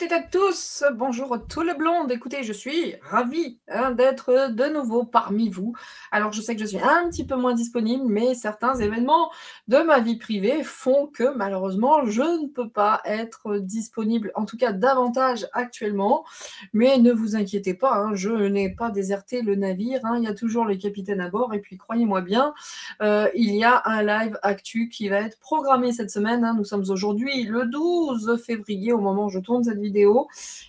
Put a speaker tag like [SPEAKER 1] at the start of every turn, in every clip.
[SPEAKER 1] toutes et tous, bonjour tous les blondes. Écoutez, je suis ravie d'être de nouveau parmi vous. Alors, je sais que je suis un petit peu moins disponible, mais certains événements de ma vie privée font que malheureusement, je ne peux pas être disponible, en tout cas davantage actuellement. Mais ne vous inquiétez pas, je n'ai pas déserté le navire. Il y a toujours les capitaines à bord. Et puis, croyez-moi bien, il y a un live actu qui va être programmé cette semaine. Nous sommes aujourd'hui le 12 février au moment où je tourne cette vidéo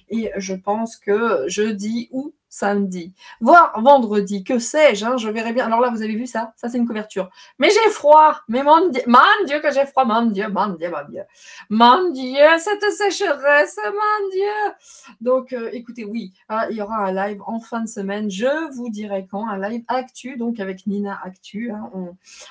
[SPEAKER 1] et je pense que jeudi ou samedi, voire vendredi, que sais-je, je verrai bien. Alors là, vous avez vu ça c'est une couverture. Mais j'ai froid, mais mon Dieu que j'ai froid, mon Dieu, cette sécheresse, mon Dieu. Donc, écoutez, oui, il y aura un live en fin de semaine, je vous dirai quand, un live actu, donc avec Nina Actu.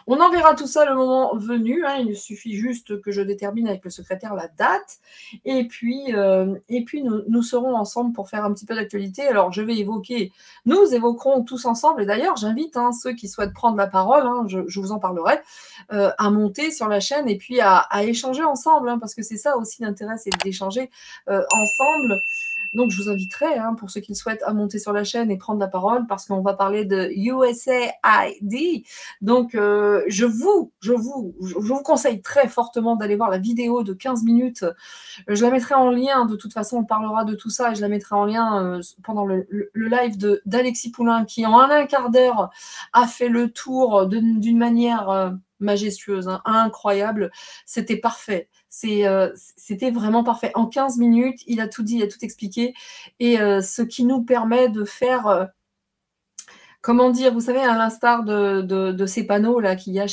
[SPEAKER 1] On enverra tout ça le moment venu, il suffit juste que je détermine avec le secrétaire la date, et puis nous serons ensemble pour faire un petit peu d'actualité. Alors, nous évoquerons tous ensemble, et d'ailleurs, j'invite ceux qui souhaitent prendre la parole, je vous en parlerai, à monter sur la chaîne et puis à échanger ensemble, parce que c'est ça aussi l'intérêt, c'est d'échanger ensemble. Donc, je vous inviterai, pour ceux qui le souhaitent, à monter sur la chaîne et prendre la parole, parce qu'on va parler de USAID. Donc, je vous conseille très fortement d'aller voir la vidéo de 15 minutes. Je la mettrai en lien. De toute façon, on parlera de tout ça et je la mettrai en lien pendant le live d'Alexis Poulain, qui, en un quart d'heure, a fait le tour d'une manière majestueuse, incroyable. C'était parfait. C'était vraiment parfait. En 15 minutes, il a tout dit, il a tout expliqué. Et ce qui nous permet de faire... comment dire, vous savez, à l'instar de ces panneaux là qu'il y a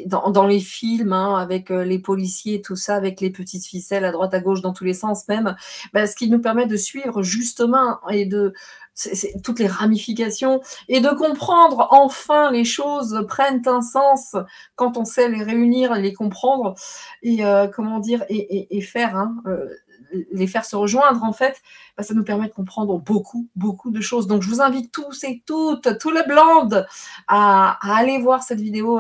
[SPEAKER 1] dans les films, avec les policiers et tout ça, avec les petites ficelles à droite à gauche dans tous les sens même, ce qui nous permet de suivre justement et toutes les ramifications et de comprendre enfin les choses prennent un sens quand on sait les réunir, les comprendre et comment dire et faire les faire se rejoindre, en fait, ça nous permet de comprendre beaucoup, beaucoup de choses. Donc, je vous invite tous et toutes, tous les blondes, à aller voir cette vidéo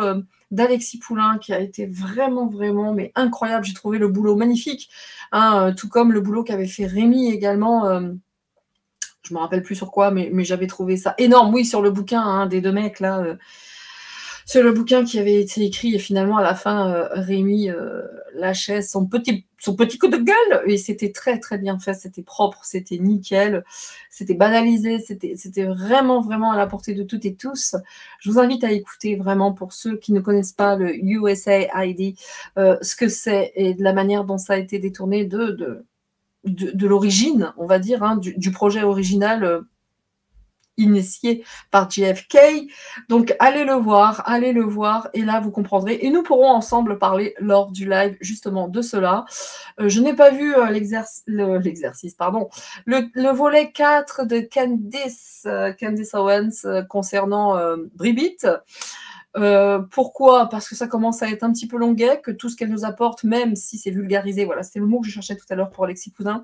[SPEAKER 1] d'Alexis Poulain, qui a été vraiment, vraiment, mais incroyable. J'ai trouvé le boulot magnifique, tout comme le boulot qu'avait fait Rémi également. Je ne me rappelle plus sur quoi, mais j'avais trouvé ça énorme. Oui, sur le bouquin des deux mecs, là. C'est le bouquin qui avait été écrit et finalement à la fin Rémi lâchait son petit coup de gueule et c'était très très bien fait, c'était propre, c'était nickel, c'était banalisé, c'était vraiment vraiment à la portée de toutes et tous. Je vous invite à écouter vraiment, pour ceux qui ne connaissent pas le USAID, ce que c'est et de la manière dont ça a été détourné de l'origine, on va dire, du projet original initié par JFK. Donc, allez le voir, et là, vous comprendrez. Et nous pourrons ensemble parler lors du live, justement, de cela. Je n'ai pas vu l'exercice, pardon, le volet 4 de Candice Owens concernant Bribit. Pourquoi? Parce que ça commence à être un petit peu longuet, que tout ce qu'elle nous apporte, même si c'est vulgarisé, voilà, c'était le mot que je cherchais tout à l'heure pour Alexis Poulain,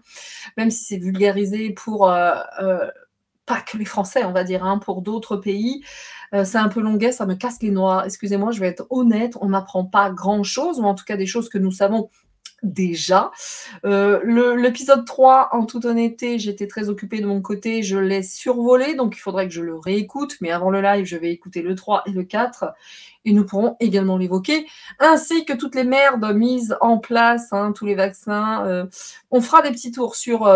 [SPEAKER 1] même si c'est vulgarisé pour... pas que les Français, on va dire, pour d'autres pays. C'est un peu longuet, ça me casse les noix. Excusez-moi, je vais être honnête, on n'apprend pas grand-chose, ou en tout cas des choses que nous savons déjà. L'épisode 3, en toute honnêteté, j'étais très occupée de mon côté, je l'ai survolé, donc il faudrait que je le réécoute, mais avant le live, je vais écouter le 3 et le 4, et nous pourrons également l'évoquer, ainsi que toutes les merdes mises en place, tous les vaccins. On fera des petits tours sur...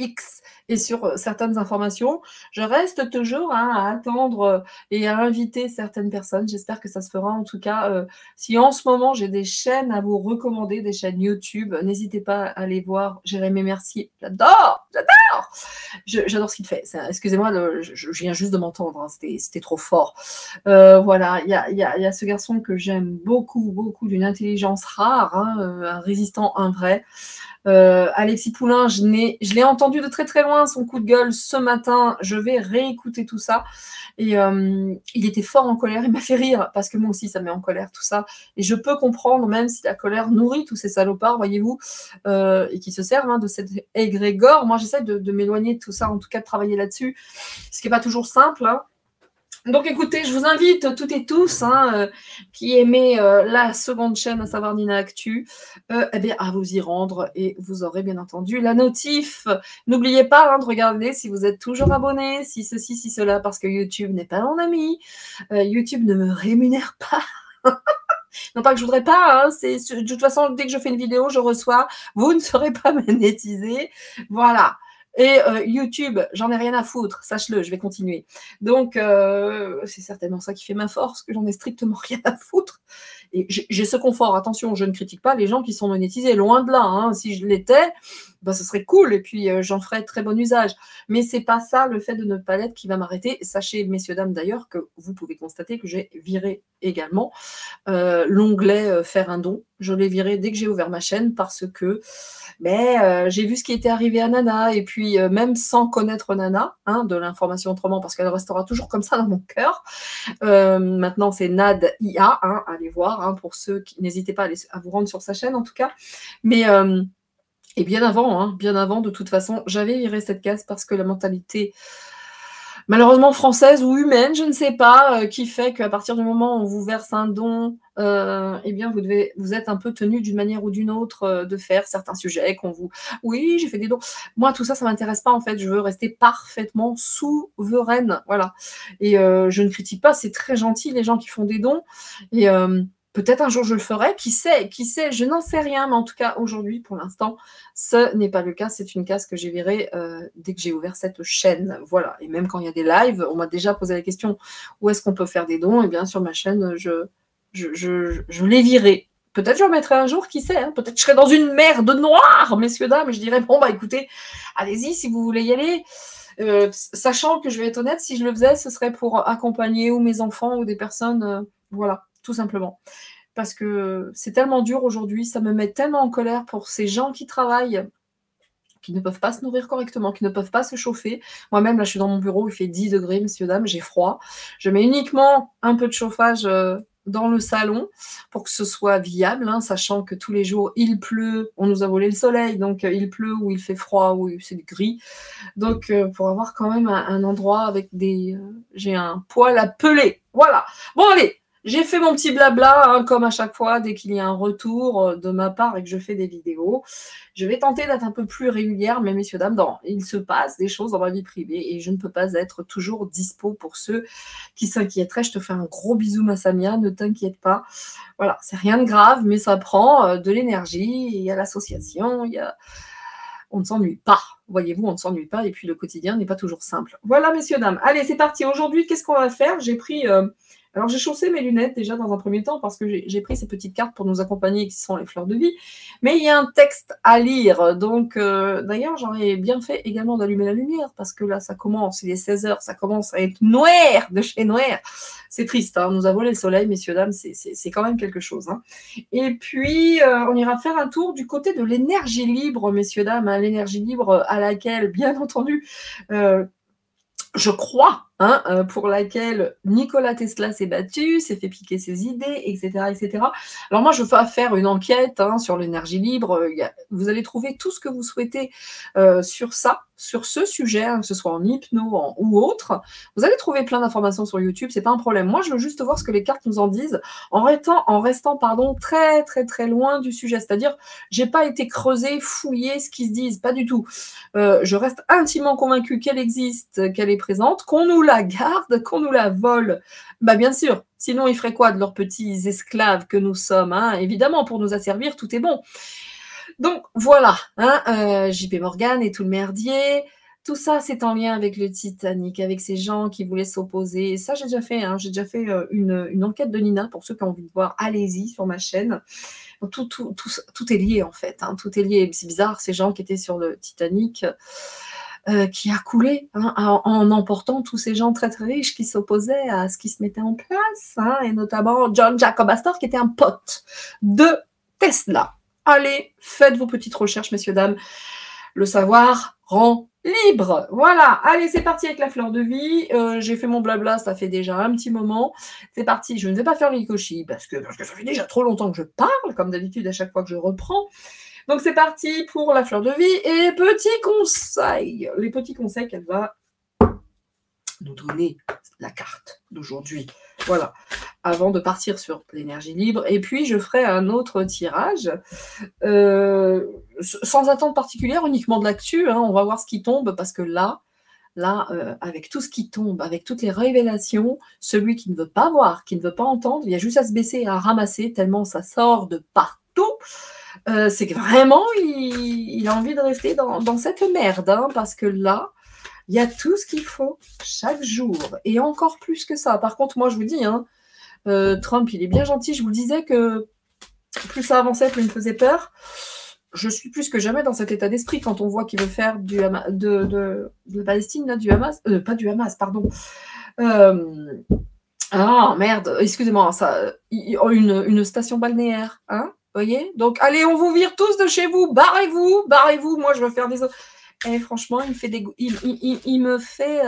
[SPEAKER 1] X et sur certaines informations. Je reste toujours à attendre et à inviter certaines personnes. J'espère que ça se fera. En tout cas, si en ce moment j'ai des chaînes à vous recommander, des chaînes YouTube, n'hésitez pas à aller voir Jérémy Mercier. J'adore ce qu'il fait. Excusez-moi, je viens juste de m'entendre, c'était trop fort. Voilà, il y a ce garçon que j'aime beaucoup, beaucoup, d'une intelligence rare, un résistant, un vrai. Alexis Poulain, je l'ai entendu de très très loin, son coup de gueule ce matin. Je vais réécouter tout ça. Et il était fort en colère, il m'a fait rire, parce que moi aussi ça me met en colère tout ça. Et je peux comprendre, même si la colère nourrit tous ces salopards, voyez-vous, et qui se servent de cette égrégore. Moi j'essaie de m'éloigner de tout ça, en tout cas de travailler là-dessus, ce qui n'est pas toujours simple. Donc écoutez, je vous invite toutes et tous qui aimez la seconde chaîne, à savoir Nina Actu, eh bien, à vous y rendre et vous aurez bien entendu la notif. N'oubliez pas de regarder si vous êtes toujours abonné, si ceci, si cela, parce que YouTube n'est pas mon ami. YouTube ne me rémunère pas. Non pas que je voudrais pas, de toute façon, dès que je fais une vidéo, je reçois, vous ne serez pas monétisé. Voilà. Et YouTube, j'en ai rien à foutre, sache-le, je vais continuer. Donc, c'est certainement ça qui fait ma force, que j'en ai strictement rien à foutre. Et j'ai ce confort, attention, je ne critique pas les gens qui sont monétisés, loin de là. Si je l'étais, ce serait cool, et puis j'en ferais très bon usage. Mais c'est pas ça, le fait de ne pas l'être, qui va m'arrêter. Sachez, messieurs, dames, d'ailleurs, que vous pouvez constater que j'ai viré également l'onglet faire un don. Je l'ai viré dès que j'ai ouvert ma chaîne parce que j'ai vu ce qui était arrivé à Nana, et puis même sans connaître Nana, de l'information autrement, parce qu'elle restera toujours comme ça dans mon cœur. Maintenant, c'est Nad IA, allez voir, pour ceux qui n'hésitez pas à vous rendre sur sa chaîne en tout cas. Mais et bien avant, de toute façon, j'avais viré cette case parce que la mentalité malheureusement française ou humaine, je ne sais pas, qui fait qu'à partir du moment où on vous verse un don, eh bien vous êtes un peu tenu d'une manière ou d'une autre de faire certains sujets qu'on vous... Oui, j'ai fait des dons. Moi, tout ça, ça m'intéresse pas en fait. Je veux rester parfaitement souveraine, voilà. Et je ne critique pas, c'est très gentil les gens qui font des dons. Et peut-être un jour je le ferai, qui sait, je n'en sais rien, mais en tout cas aujourd'hui, pour l'instant, ce n'est pas le cas. C'est une case que j'ai virée dès que j'ai ouvert cette chaîne. Voilà. Et même quand il y a des lives, on m'a déjà posé la question où est-ce qu'on peut faire des dons. Et bien sur ma chaîne, je l'ai viré. Peut-être je remettrai un jour, qui sait. Peut-être je serai dans une mer de noir, messieurs, dames, et je dirais bon, écoutez, allez-y si vous voulez y aller. Sachant que je vais être honnête, si je le faisais, ce serait pour accompagner ou mes enfants ou des personnes, voilà, tout simplement. Parce que c'est tellement dur aujourd'hui, ça me met tellement en colère pour ces gens qui travaillent, qui ne peuvent pas se nourrir correctement, qui ne peuvent pas se chauffer. Moi-même, là, je suis dans mon bureau, il fait 10 degrés, messieurs, dames, j'ai froid. Je mets uniquement un peu de chauffage dans le salon pour que ce soit viable, sachant que tous les jours, il pleut, on nous a volé le soleil, donc il pleut ou il fait froid ou c'est gris. Donc, pour avoir quand même un endroit avec des... j'ai un poêle à peler. Voilà. Bon, allez, j'ai fait mon petit blabla, comme à chaque fois, dès qu'il y a un retour de ma part et que je fais des vidéos. Je vais tenter d'être un peu plus régulière, mais messieurs, dames, il se passe des choses dans ma vie privée et je ne peux pas être toujours dispo pour ceux qui s'inquiéteraient. Je te fais un gros bisou, ma Samia, ne t'inquiète pas. Voilà, c'est rien de grave, mais ça prend de l'énergie. Il y a l'association, on ne s'ennuie pas. Voyez-vous, on ne s'ennuie pas. Et puis, le quotidien n'est pas toujours simple. Voilà, messieurs, dames. Allez, c'est parti. Aujourd'hui, qu'est-ce qu'on va faire? J'ai pris... Alors, j'ai chaussé mes lunettes déjà dans un premier temps parce que j'ai pris ces petites cartes pour nous accompagner qui sont les fleurs de vie. Mais il y a un texte à lire. Donc, d'ailleurs, j'aurais bien fait également d'allumer la lumière parce que là, ça commence, il est 16h, ça commence à être noir de chez noir. C'est triste, on nous a volé le soleil, messieurs, dames, c'est quand même quelque chose. Et puis, on ira faire un tour du côté de l'énergie libre, messieurs, dames, l'énergie libre à laquelle, bien entendu, je crois, pour laquelle Nikola Tesla s'est battu, s'est fait piquer ses idées, etc., etc. Alors moi, je vais faire une enquête sur l'énergie libre. Vous allez trouver tout ce que vous souhaitez sur ça, sur ce sujet, que ce soit en hypno ou autre. Vous allez trouver plein d'informations sur YouTube, c'est pas un problème. Moi, je veux juste voir ce que les cartes nous en disent en restant très, très, très loin du sujet. C'est-à-dire, j'ai pas été creuser, fouiller ce qu'ils se disent, pas du tout. Je reste intimement convaincue qu'elle existe, qu'elle est présente, qu'on nous la garde, qu'on nous la vole. Bien sûr, sinon ils feraient quoi de leurs petits esclaves que nous sommes, évidemment, pour nous asservir, tout est bon. Donc voilà, JP Morgan et tout le merdier, tout ça c'est en lien avec le Titanic, avec ces gens qui voulaient s'opposer. Ça j'ai déjà fait, une enquête de Nina, pour ceux qui ont envie de voir, allez-y sur ma chaîne. Tout est lié en fait, tout est lié. C'est bizarre, ces gens qui étaient sur le Titanic, qui a coulé en emportant tous ces gens très très riches qui s'opposaient à ce qui se mettait en place, et notamment John Jacob Astor qui était un pote de Tesla. Allez, faites vos petites recherches, messieurs, dames. Le savoir rend libre. Voilà, allez, c'est parti avec la fleur de vie. J'ai fait mon blabla, ça fait déjà un petit moment. C'est parti, je ne vais pas faire l'ikoshi parce que ça fait déjà trop longtemps que je parle, comme d'habitude à chaque fois que je reprends. Donc c'est parti pour la fleur de vie et petits conseils. Les petits conseils qu'elle va nous donner la carte d'aujourd'hui. Voilà, avant de partir sur l'énergie libre. Et puis, je ferai un autre tirage, sans attente particulière, uniquement de l'actu. On va voir ce qui tombe, parce que là, avec tout ce qui tombe, avec toutes les révélations, celui qui ne veut pas voir, qui ne veut pas entendre, il y a juste à se baisser et à ramasser, tellement ça sort de partout. C'est que vraiment, il a envie de rester dans cette merde, parce que là, il y a tout ce qu'il faut chaque jour, et encore plus que ça. Par contre, moi, je vous dis, Trump, il est bien gentil. Je vous le disais que plus ça avançait, plus il me faisait peur. Je suis plus que jamais dans cet état d'esprit quand on voit qu'il veut faire de Palestine, là, du Hamas. Pas du Hamas, pardon. Ah, merde, excusez-moi, ça, une station balnéaire, vous voyez? Donc, allez, on vous vire tous de chez vous, barrez-vous, moi, je veux faire des... Et franchement, il me fait...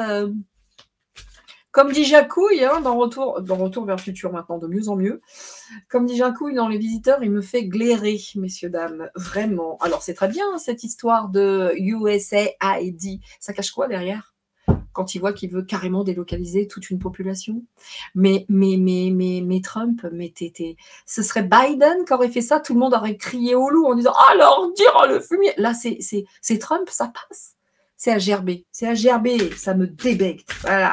[SPEAKER 1] comme dit Jacouille, dans Retour vers le futur maintenant, de mieux en mieux, comme dit Jacouille dans Les Visiteurs, il me fait glairer, messieurs, dames, vraiment. Alors, c'est très bien, cette histoire de USAID. Ça cache quoi derrière? Quand il voit qu'il veut carrément délocaliser toute une population. Mais Trump, ce serait Biden qui aurait fait ça, tout le monde aurait crié au loup en disant « Alors, dire le fumier !» Là, c'est Trump, ça passe. C'est à gerber, ça me débecte. Voilà.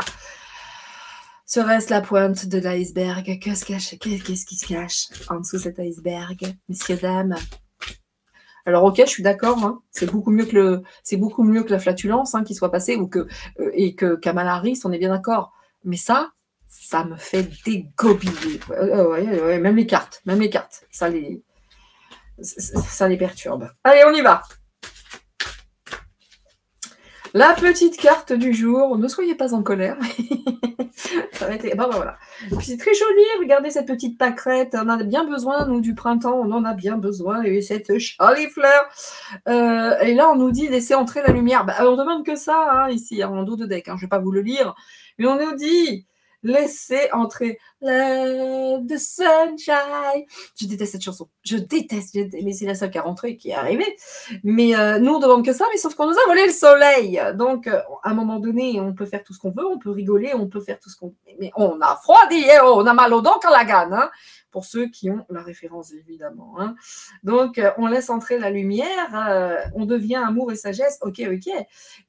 [SPEAKER 1] Serait-ce la pointe de l'iceberg? Qu'est-ce qui se cache en dessous de cet iceberg, messieurs, dames? Alors, ok, je suis d'accord, c'est beaucoup mieux que la flatulence qui soit passée, et que Kamala Harris, on est bien d'accord. Mais ça me fait dégobiller. Ouais, même les cartes, ça les perturbe. Allez, on y va. La petite carte du jour, ne soyez pas en colère. Ça va être... Bon, voilà. C'est très joli, regardez cette petite pâquerette. On en a bien besoin, nous, du printemps, on en a bien besoin. Et cette jolie fleur. Et là, on nous dit laissez entrer la lumière. On ne demande que ça, ici, en dos de deck. Je ne vais pas vous le lire. Mais on nous dit laissez entrer the sunshine. Je déteste cette chanson. Je déteste. Mais c'est la seule qui a rentré et qui est arrivée. Mais nous, on ne demande que ça, mais sauf qu'on nous a volé le soleil. Donc, à un moment donné, on peut faire tout ce qu'on veut, on peut rigoler, on peut faire tout ce qu'on veut. Mais on a froid et on a mal aux dents quand la gagne. Pour ceux qui ont la référence, évidemment. Donc, on laisse entrer la lumière, on devient amour et sagesse, ok.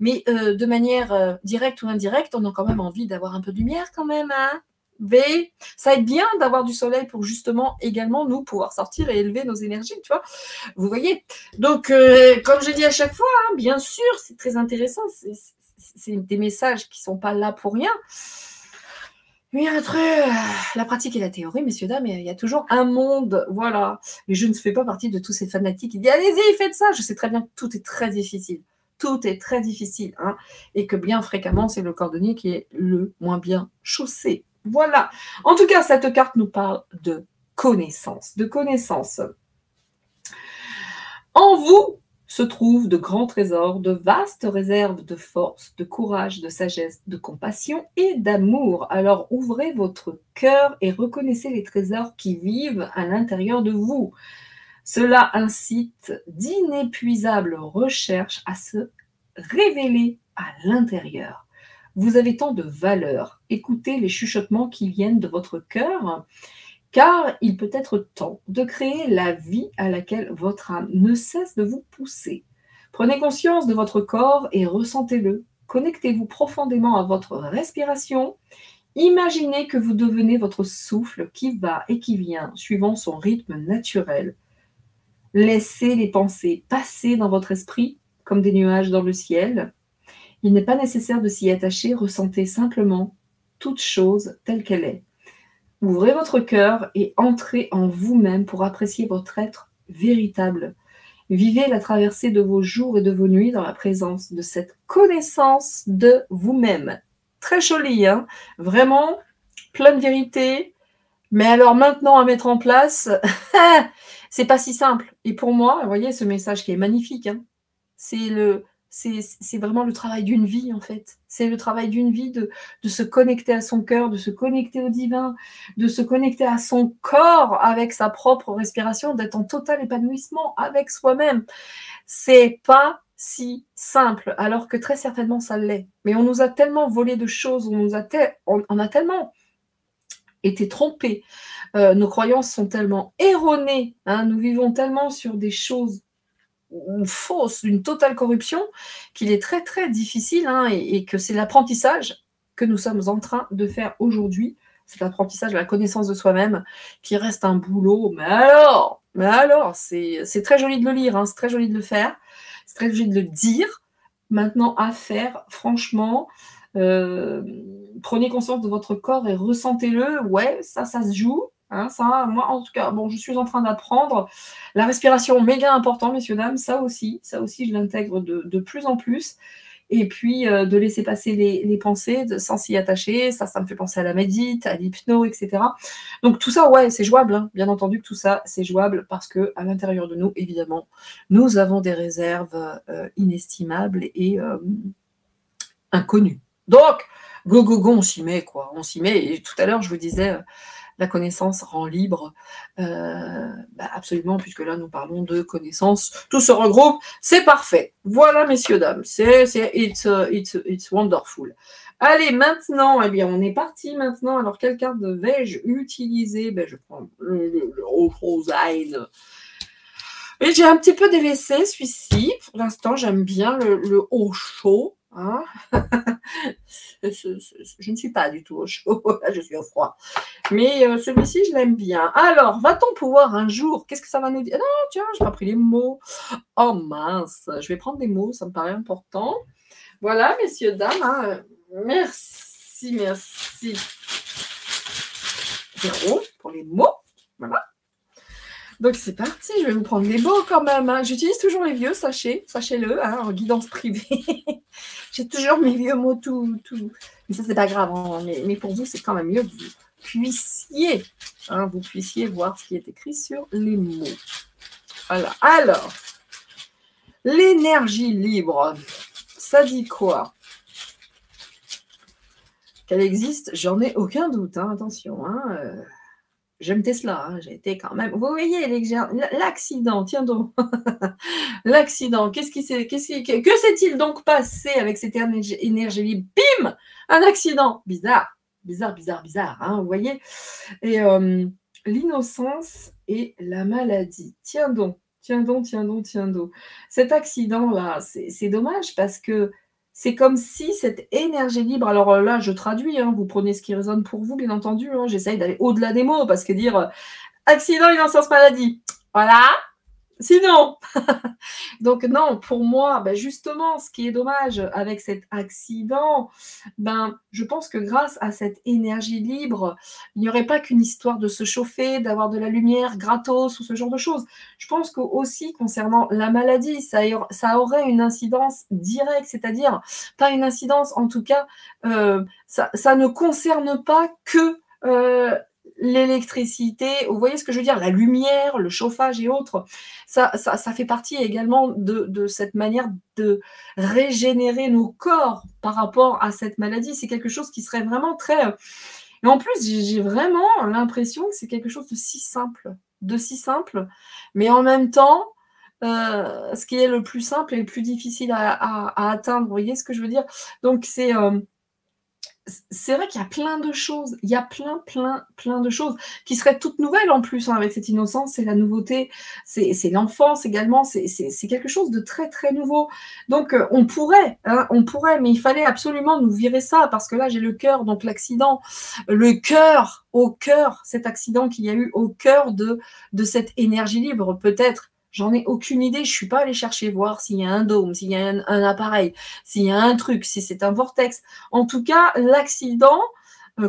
[SPEAKER 1] Mais de manière directe ou indirecte, on a quand même envie d'avoir un peu de lumière quand même. Ça aide bien d'avoir du soleil pour justement également nous pouvoir sortir et élever nos énergies, tu vois. Vous voyez. Donc, comme je dis à chaque fois, bien sûr, c'est très intéressant. C'est des messages qui ne sont pas là pour rien. Mais entre la pratique et la théorie, messieurs, dames, il y a toujours un monde, voilà. Et je ne fais pas partie de tous ces fanatiques qui disent « Allez-y, faites ça !» Je sais très bien que tout est très difficile. Tout est très difficile. Et que bien fréquemment, c'est le cordonnier qui est le moins bien chaussé. Voilà. En tout cas, cette carte nous parle de connaissance. En vous se trouvent de grands trésors, de vastes réserves de force, de courage, de sagesse, de compassion et d'amour. Alors ouvrez votre cœur et reconnaissez les trésors qui vivent à l'intérieur de vous. Cela incite d'inépuisables recherches à se révéler à l'intérieur. Vous avez tant de valeur. Écoutez les chuchotements qui viennent de votre cœur, car il peut être temps de créer la vie à laquelle votre âme ne cesse de vous pousser. Prenez conscience de votre corps et ressentez-le. Connectez-vous profondément à votre respiration. Imaginez que vous devenez votre souffle qui va et qui vient, suivant son rythme naturel. Laissez les pensées passer dans votre esprit comme des nuages dans le ciel. Il n'est pas nécessaire de s'y attacher, ressentez simplement toute chose telle qu'elle est. Ouvrez votre cœur et entrez en vous-même pour apprécier votre être véritable. Vivez la traversée de vos jours et de vos nuits dans la présence de cette connaissance de vous-même. Très joli, vraiment, plein de vérité. Mais alors maintenant à mettre en place, c'est pas si simple. Et pour moi, vous voyez ce message qui est magnifique, c'est vraiment le travail d'une vie, en fait. C'est le travail d'une vie de se connecter à son cœur, de se connecter au divin, de se connecter à son corps avec sa propre respiration, d'être en total épanouissement avec soi-même. C'est pas si simple, alors que très certainement ça l'est. Mais on nous a tellement volé de choses, on a tellement été trompés, nos croyances sont tellement erronées, hein, nous vivons tellement sur des choses fausses, d'une totale corruption, qu'il est très très difficile, hein, et que c'est l'apprentissage que nous sommes en train de faire aujourd'hui, cet apprentissage de la connaissance de soi-même, qui reste un boulot, mais alors, c'est très joli de le lire, hein, c'est très joli de le faire, c'est très joli de le dire, maintenant à faire, franchement, prenez conscience de votre corps et ressentez-le, ouais, ça se joue, hein, ça, moi en tout cas, bon, je suis en train d'apprendre, la respiration, méga important, messieurs, dames, ça aussi, je l'intègre de plus en plus. Et puis, de laisser passer les pensées sans s'y attacher, ça me fait penser à la médite, à l'hypno, etc. Donc tout ça, ouais, c'est jouable, hein. Bien entendu que tout ça, c'est jouable parce qu'à l'intérieur de nous, évidemment, nous avons des réserves inestimables et inconnues. Donc, go, go, go, on s'y met, quoi. On s'y met. Et tout à l'heure, je vous disais, la connaissance rend libre. Absolument, puisque là, nous parlons de connaissance. Tout se regroupe, c'est parfait. Voilà, messieurs, dames, it's wonderful. Allez, maintenant, eh bien, on est parti maintenant. Alors, quelle carte vais-je utiliser? Je prends le Rosine. Et j'ai un petit peu délaissé celui-ci. Pour l'instant, j'aime bien le haut chaud. Hein. Je ne suis pas du tout au chaud, là je suis au froid. Mais celui-ci, je l'aime bien. Alors, va-t-on pouvoir un jour, qu'est-ce que ça va nous dire? Non, tiens, je n'ai pas pris les mots. Oh mince, je vais prendre des mots, ça me paraît important. Voilà, messieurs, dames, hein. Merci, merci. Zéro pour les mots. Voilà. Donc c'est parti, je vais vous prendre les beaux quand même. Hein. J'utilise toujours les vieux, sachez-le, hein, en guidance privée. J'ai toujours mes vieux mots tout. Mais ça, c'est pas grave. Hein. Mais pour vous, c'est quand même mieux que vous puissiez voir ce qui est écrit sur les mots. Voilà. Alors, l'énergie libre, ça dit quoi? Qu'elle existe, j'en ai aucun doute. Hein, attention, hein. J'aime Tesla, hein, j'ai été quand même. Vous voyez l'accident, tiens donc. L'accident, que s'est-il donc passé avec cette énergie libre? Bim! Un accident. Bizarre, hein, vous voyez. Et l'innocence et la maladie. Tiens donc. Cet accident-là, c'est dommage parce que c'est comme si cette énergie libre, alors là, je traduis, hein, vous prenez ce qui résonne pour vous, bien entendu, hein, j'essaye d'aller au-delà des mots, parce que dire accident, innocence, maladie, voilà, sinon. Donc non, pour moi, justement, ce qui est dommage avec cet accident, je pense que grâce à cette énergie libre, il n'y aurait pas qu'une histoire de se chauffer, d'avoir de la lumière gratos ou ce genre de choses. Je pense qu'aussi, concernant la maladie, ça aurait une incidence directe, c'est-à-dire pas une incidence, en tout cas, ça ne concerne pas que l'électricité, vous voyez ce que je veux dire, la lumière, le chauffage et autres, ça fait partie également de cette manière de régénérer nos corps par rapport à cette maladie. C'est quelque chose qui serait vraiment très... Et en plus, j'ai vraiment l'impression que c'est quelque chose de si simple, mais en même temps, ce qui est le plus simple et le plus difficile à atteindre, vous voyez ce que je veux dire? Donc c'est vrai qu'il y a plein de choses, il y a plein de choses qui seraient toutes nouvelles en plus, hein, avec cette innocence, c'est la nouveauté, c'est l'enfance également, c'est quelque chose de très très nouveau. Donc on pourrait, mais il fallait absolument nous virer ça, parce que là j'ai le cœur, donc l'accident, au cœur, cet accident qu'il y a eu au cœur de cette énergie libre, peut-être. J'en ai aucune idée, je ne suis pas allée chercher voir s'il y a un dôme, s'il y a un appareil, s'il y a un truc, si c'est un vortex. En tout cas, l'accident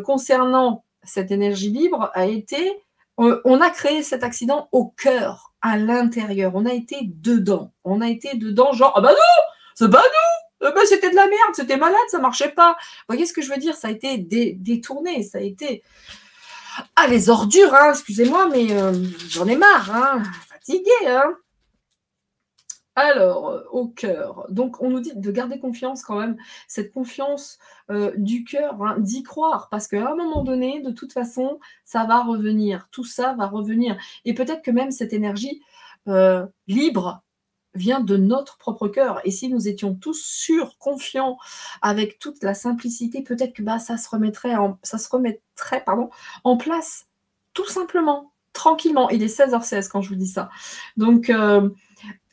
[SPEAKER 1] concernant cette énergie libre a été, on a créé cet accident au cœur, à l'intérieur. On a été dedans, genre, ah bah non, c'est pas nous, c'était de la merde, c'était malade, ça marchait pas. Vous voyez ce que je veux dire? Ça a été détourné, ça a été... Ah, les ordures, hein, excusez-moi, mais j'en ai marre, hein. Fatigué, hein. Alors, au cœur. Donc, on nous dit de garder confiance quand même, cette confiance du cœur, hein, d'y croire, parce qu'à un moment donné, de toute façon, ça va revenir. Tout ça va revenir. Et peut-être que même cette énergie libre vient de notre propre cœur. Et si nous étions tous sûrs, confiants, avec toute la simplicité, peut-être que ça se remettrait en place, tout simplement, tranquillement. Il est 16h16 quand je vous dis ça. Donc,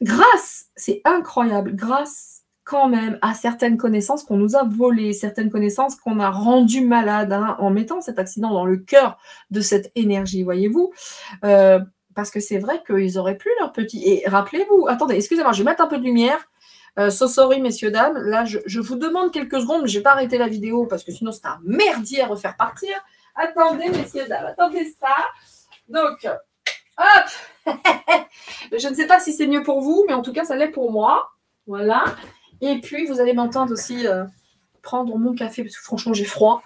[SPEAKER 1] grâce, c'est incroyable, grâce quand même à certaines connaissances qu'on nous a volées, certaines connaissances qu'on a rendues malades, hein, en mettant cet accident dans le cœur de cette énergie, voyez-vous. Parce que c'est vrai qu'ils auraient pu leur petit... Et rappelez-vous, attendez, excusez-moi, je vais mettre un peu de lumière. So sorry, messieurs, dames. Là, je vous demande quelques secondes, mais je ne vais pas arrêter la vidéo parce que sinon, c'est un merdier à refaire partir. Attendez, messieurs, dames, attendez ça. Donc, hop. Je ne sais pas si c'est mieux pour vous, mais en tout cas, ça l'est pour moi. Voilà. Et puis, vous allez m'entendre aussi prendre mon café parce que franchement, j'ai froid.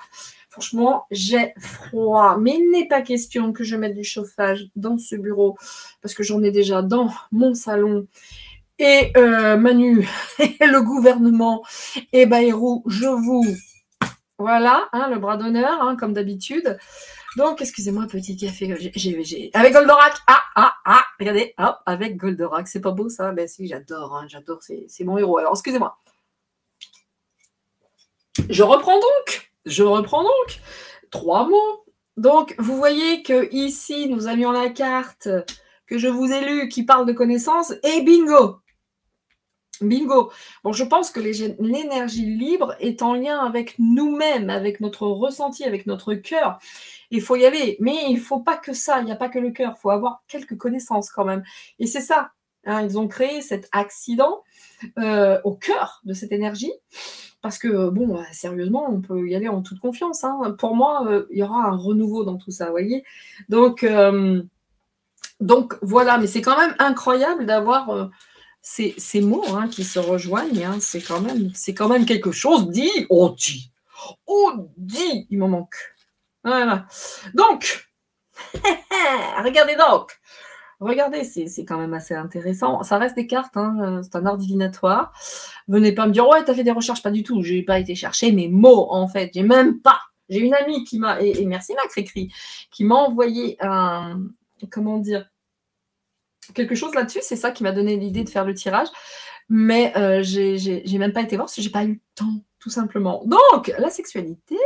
[SPEAKER 1] Franchement, j'ai froid. Mais il n'est pas question que je mette du chauffage dans ce bureau parce que j'en ai déjà dans mon salon. Et Manu et le gouvernement et Bayrou, je vous... Voilà, hein, le bras d'honneur, hein, comme d'habitude. Donc, excusez-moi, petit café. Avec Goldorak. Regardez, hop, avec Goldorak. C'est pas beau, ça? Ben si, j'adore, hein, j'adore, c'est mon héros. Alors, excusez-moi. Je reprends donc 3 mots. Donc, vous voyez que ici, nous avions la carte que je vous ai lue qui parle de connaissances et bingo. Bingo. Bon, je pense que l'énergie libre est en lien avec nous-mêmes, avec notre ressenti, avec notre cœur. Il faut y aller, mais il ne faut pas que ça, il n'y a pas que le cœur, il faut avoir quelques connaissances quand même. Et c'est ça, hein, ils ont créé cet accident au cœur de cette énergie, parce que, bon, sérieusement, on peut y aller en toute confiance. Hein. Pour moi, il y aura un renouveau dans tout ça, vous voyez. Donc, voilà, mais c'est quand même incroyable d'avoir... Ces mots, hein, qui se rejoignent, hein, c'est quand même quelque chose. Dit, il m'en manque. Voilà. Donc, regardez, c'est quand même assez intéressant. Ça reste des cartes, hein, c'est un art divinatoire. Venez pas me dire, ouais, t'as fait des recherches, pas du tout. J'ai pas été chercher mes mots, en fait. J'ai même pas. J'ai une amie qui m'a, et merci ma Cricri, qui m'a envoyé un, comment dire, quelque chose là-dessus, c'est ça qui m'a donné l'idée de faire le tirage, mais j'ai même pas été voir parce que j'ai pas eu le temps, tout simplement. Donc, la sexualité,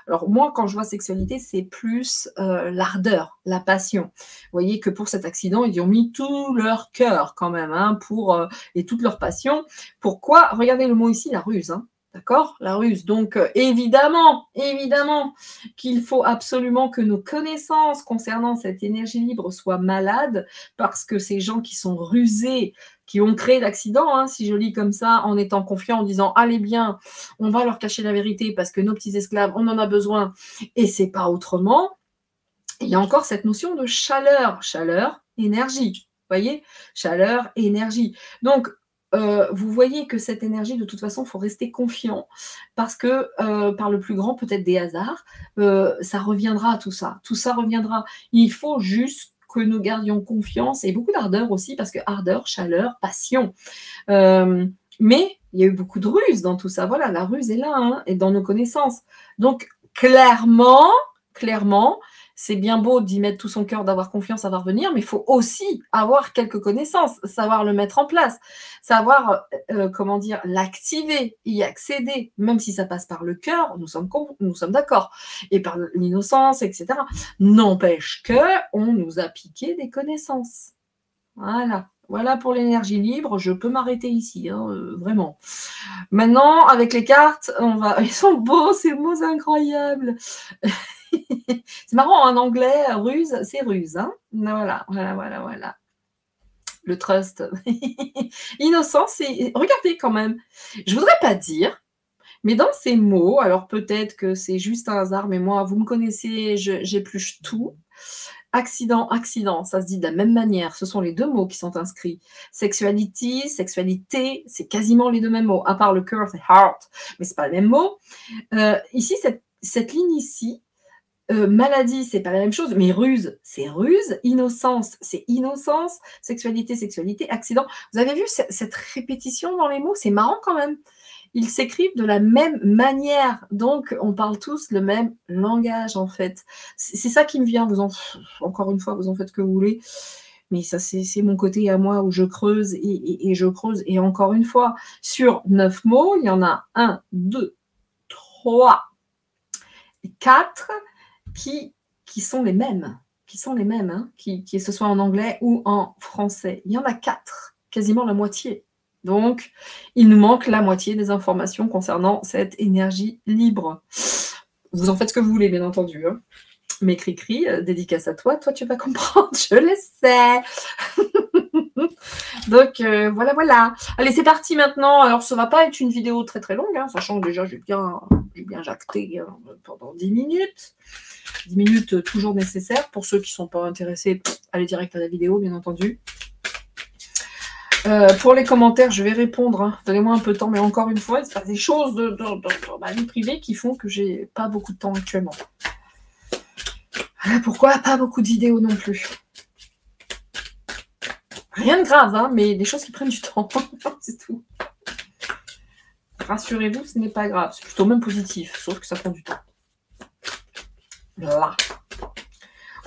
[SPEAKER 1] alors moi, quand je vois sexualité, c'est plus l'ardeur, la passion. Vous voyez que pour cet accident, ils y ont mis tout leur cœur quand même, hein, et toute leur passion. Pourquoi? Regardez le mot ici, la ruse, hein. D'accord? La ruse. Donc, évidemment qu'il faut absolument que nos connaissances concernant cette énergie libre soient malades, parce que ces gens qui sont rusés, qui ont créé l'accident, hein, si je lis comme ça, en étant confiants, en disant « Allez bien, on va leur cacher la vérité parce que nos petits esclaves, on en a besoin et c'est pas autrement ». Il y a encore cette notion de chaleur, énergie. Vous voyez? Chaleur, énergie. Donc, vous voyez que cette énergie, de toute façon, il faut rester confiant parce que par le plus grand, peut-être des hasards, ça reviendra tout ça. Tout ça reviendra. Il faut juste que nous gardions confiance et beaucoup d'ardeur aussi parce que ardeur, chaleur, passion. Mais il y a eu beaucoup de ruse dans tout ça. Voilà, la ruse est là, hein, et dans nos connaissances. Donc, clairement, c'est bien beau d'y mettre tout son cœur, d'avoir confiance, à va revenir, mais il faut aussi avoir quelques connaissances, savoir le mettre en place, savoir, l'activer, y accéder, même si ça passe par le cœur, nous sommes d'accord, et par l'innocence, etc. N'empêche qu'on nous a piqué des connaissances. Voilà pour l'énergie libre, je peux m'arrêter ici, hein, vraiment. Maintenant, avec les cartes, ils sont beaux, ces mots incroyables. C'est marrant, en anglais, ruse, c'est ruse. Hein, voilà. Le trust. Innocence, regardez quand même. Je ne voudrais pas dire, mais dans ces mots, alors peut-être que c'est juste un hasard, mais moi, vous me connaissez, j'épluche tout. Accident, ça se dit de la même manière. Ce sont les 2 mots qui sont inscrits. Sexualité, c'est quasiment les 2 mêmes mots, à part le cœur, c'est heart, mais c'est pas le même mot. Ici, cette ligne ici, maladie, c'est pas la même chose, mais ruse, c'est ruse, innocence, c'est innocence, sexualité, accident. Vous avez vu cette répétition dans les mots? C'est marrant quand même. Ils s'écrivent de la même manière, donc on parle tous le même langage en fait. C'est ça qui me vient, encore une fois, vous en faites ce que vous voulez. Mais ça, c'est mon côté à moi où je creuse et je creuse. Et encore une fois, sur 9 mots, il y en a 1, 2, 3, 4 qui sont les mêmes. Qui sont les mêmes, hein, que ce soit en anglais ou en français. Il y en a 4, quasiment la moitié. Donc, il nous manque la moitié des informations concernant cette énergie libre. Vous en faites ce que vous voulez, bien entendu. Hein. Mais cri-cri, dédicace à toi, tu vas comprendre, je le sais. Donc, voilà, voilà. Allez, c'est parti maintenant. Alors, ça ne va pas être une vidéo très très longue, hein, sachant que déjà, j'ai bien jacté hein, pendant 10 minutes. 10 minutes toujours nécessaires. Pour ceux qui ne sont pas intéressés, allez direct à la vidéo, bien entendu. Pour les commentaires, je vais répondre. Hein. Donnez-moi un peu de temps, mais encore une fois, il se passe des choses dans ma vie privée qui font que j'ai pas beaucoup de temps actuellement. Voilà pourquoi pas beaucoup de vidéos non plus. Rien de grave, hein, mais des choses qui prennent du temps. C'est tout. Rassurez-vous, ce n'est pas grave. C'est plutôt même positif, sauf que ça prend du temps. Là.